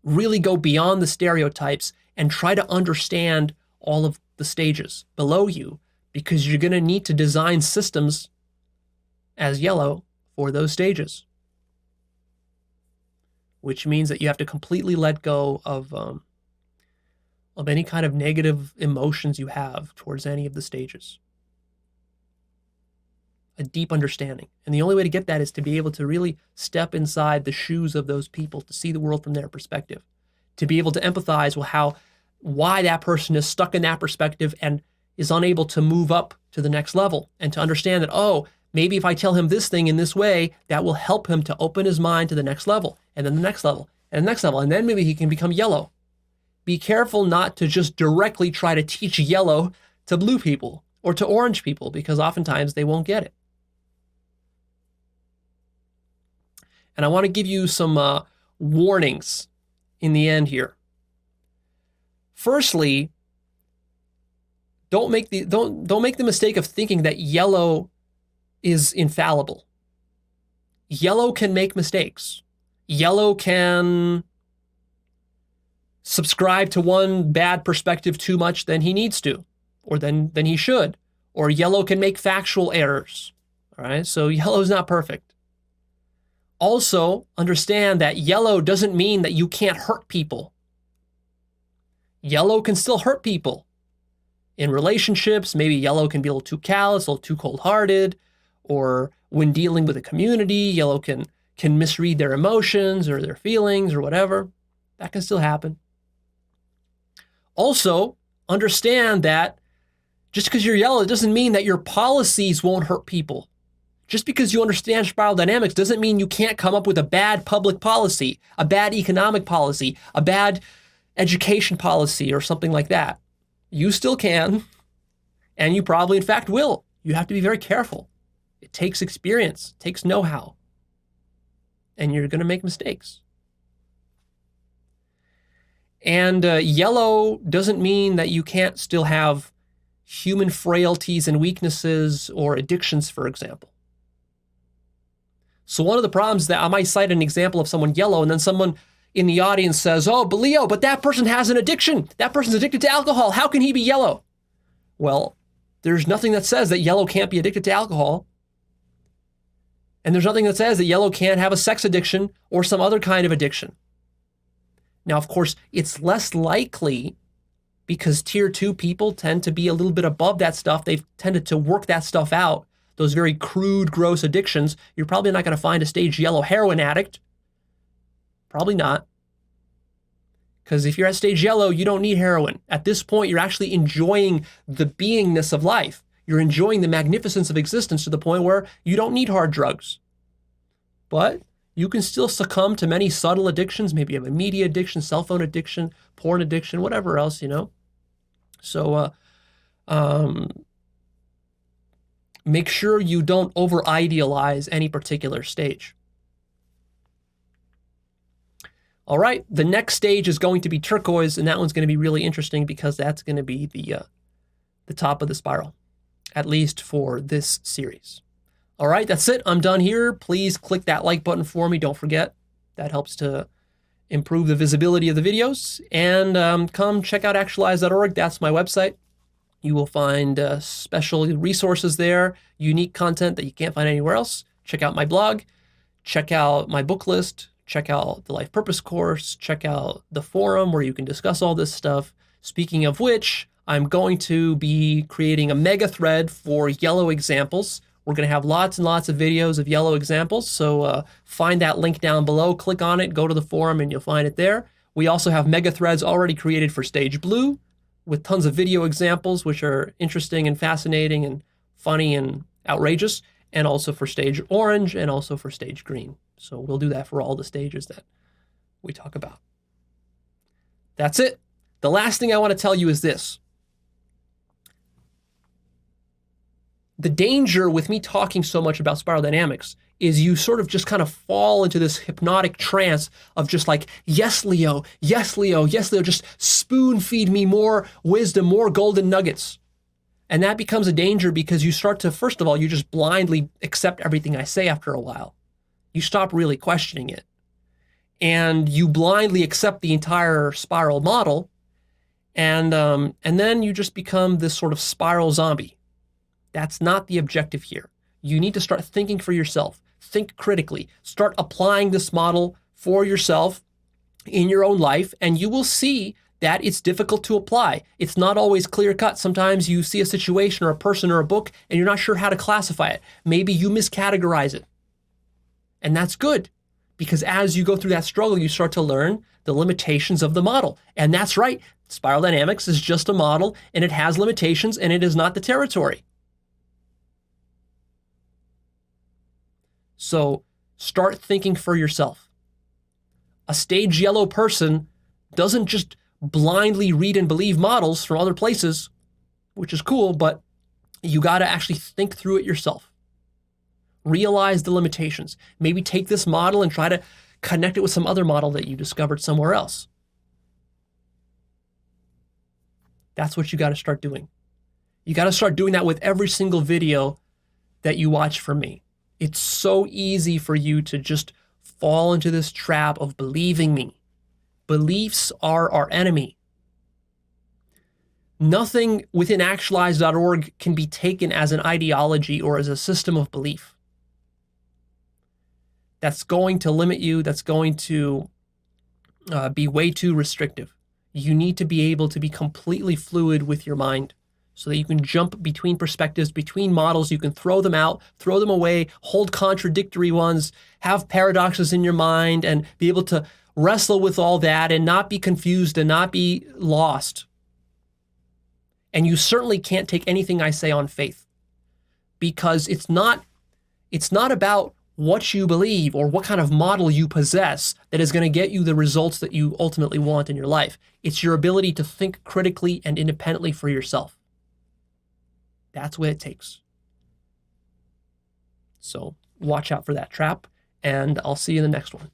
Really go beyond the stereotypes and try to understand all of the stages below you, because you're going to need to design systems as yellow for those stages, which means that you have to completely let go of any kind of negative emotions you have towards any of the stages. A deep understanding. And the only way to get that is to be able to really step inside the shoes of those people, to see the world from their perspective, to be able to empathize with why that person is stuck in that perspective and is unable to move up to the next level, and to understand that, oh, maybe if I tell him this thing in this way, that will help him to open his mind to the next level, and then the next level, and the next level, and then maybe he can become yellow. Be careful not to just directly try to teach yellow to blue people or to orange people, because oftentimes they won't get it. And I want to give you some warnings in the end here. Firstly, don't make the mistake of thinking that yellow is infallible. Yellow can make mistakes. Yellow can subscribe to one bad perspective too much than he needs to, or than he should. Or yellow can make factual errors. All right, so yellow is not perfect. Also, understand that yellow doesn't mean that you can't hurt people. Yellow can still hurt people. In relationships, maybe yellow can be a little too callous, a little too cold-hearted, or when dealing with a community, yellow can misread their emotions or their feelings or whatever. That can still happen. Also, understand that just because you're yellow, it doesn't mean that your policies won't hurt people. Just because you understand spiral dynamics doesn't mean you can't come up with a bad public policy, a bad economic policy, a bad education policy, or something like that. You still can, and you probably, in fact, will. You have to be very careful. It takes experience, it takes know-how, and you're going to make mistakes. And yellow doesn't mean that you can't still have human frailties and weaknesses or addictions, for example. So one of the problems that I might cite an example of someone yellow, and then someone in the audience says, oh, but Leo, but that person has an addiction. That person's addicted to alcohol. How can he be yellow? Well, there's nothing that says that yellow can't be addicted to alcohol. And there's nothing that says that yellow can't have a sex addiction or some other kind of addiction. Now, of course, it's less likely because tier 2 people tend to be a little bit above that stuff. They've tended to work that stuff out, those very crude, gross addictions. You're probably not going to find a stage yellow heroin addict. Probably not. Because if you're at stage yellow, you don't need heroin. At this point, you're actually enjoying the beingness of life. You're enjoying the magnificence of existence to the point where you don't need hard drugs. But you can still succumb to many subtle addictions. Maybe you have a media addiction, cell phone addiction, porn addiction, whatever else, you know. So make sure you don't over-idealize any particular stage. All right, the next stage is going to be turquoise, and that one's going to be really interesting because that's going to be the top of the spiral, at least for this series. All right, that's it. I'm done here. Please click that like button for me. Don't forget. That helps to improve the visibility of the videos. And come check out actualize.org. That's my website. You will find special resources there, unique content that you can't find anywhere else. Check out my blog. Check out my book list. Check out the Life Purpose course. Check out the forum where you can discuss all this stuff. Speaking of which, I'm going to be creating a mega thread for yellow examples. We're going to have lots and lots of videos of yellow examples. So find that link down below, click on it, go to the forum, and you'll find it there. We also have mega threads already created for stage blue with tons of video examples, which are interesting and fascinating and funny and outrageous, and also for stage orange and also for stage green. So we'll do that for all the stages that we talk about. That's it. The last thing I want to tell you is this. The danger with me talking so much about spiral dynamics is you sort of just kind of fall into this hypnotic trance of just like, yes, Leo, yes, Leo, yes, Leo, just spoon feed me more wisdom, more golden nuggets. And that becomes a danger because you start to, first of all, you just blindly accept everything I say after a while. You stop really questioning it. And you blindly accept the entire spiral model. And then you just become this sort of spiral zombie. That's not the objective here. You need to start thinking for yourself. Think critically. Start applying this model for yourself in your own life, and you will see that it's difficult to apply. It's not always clear-cut. Sometimes you see a situation or a person or a book, and you're not sure how to classify it. Maybe you miscategorize it. And that's good, because as you go through that struggle, you start to learn the limitations of the model. And that's right. Spiral dynamics is just a model, and it has limitations, and it is not the territory. So start thinking for yourself. A stage yellow person doesn't just blindly read and believe models from other places, which is cool, but you got to actually think through it yourself. Realize the limitations. Maybe take this model and try to connect it with some other model that you discovered somewhere else. That's what you got to start doing. You got to start doing that with every single video that you watch from me. It's so easy for you to just fall into this trap of believing me. Beliefs are our enemy. Nothing within actualize.org can be taken as an ideology or as a system of belief. That's going to limit you. That's going to be way too restrictive. You need to be able to be completely fluid with your mind so that you can jump between perspectives, between models. You can throw them out, throw them away, hold contradictory ones, have paradoxes in your mind, and be able to wrestle with all that and not be confused and not be lost. And you certainly can't take anything I say on faith, because it's not about what you believe or what kind of model you possess that is going to get you the results that you ultimately want in your life. It's your ability to think critically and independently for yourself. That's what it takes. So watch out for that trap, and I'll see you in the next one.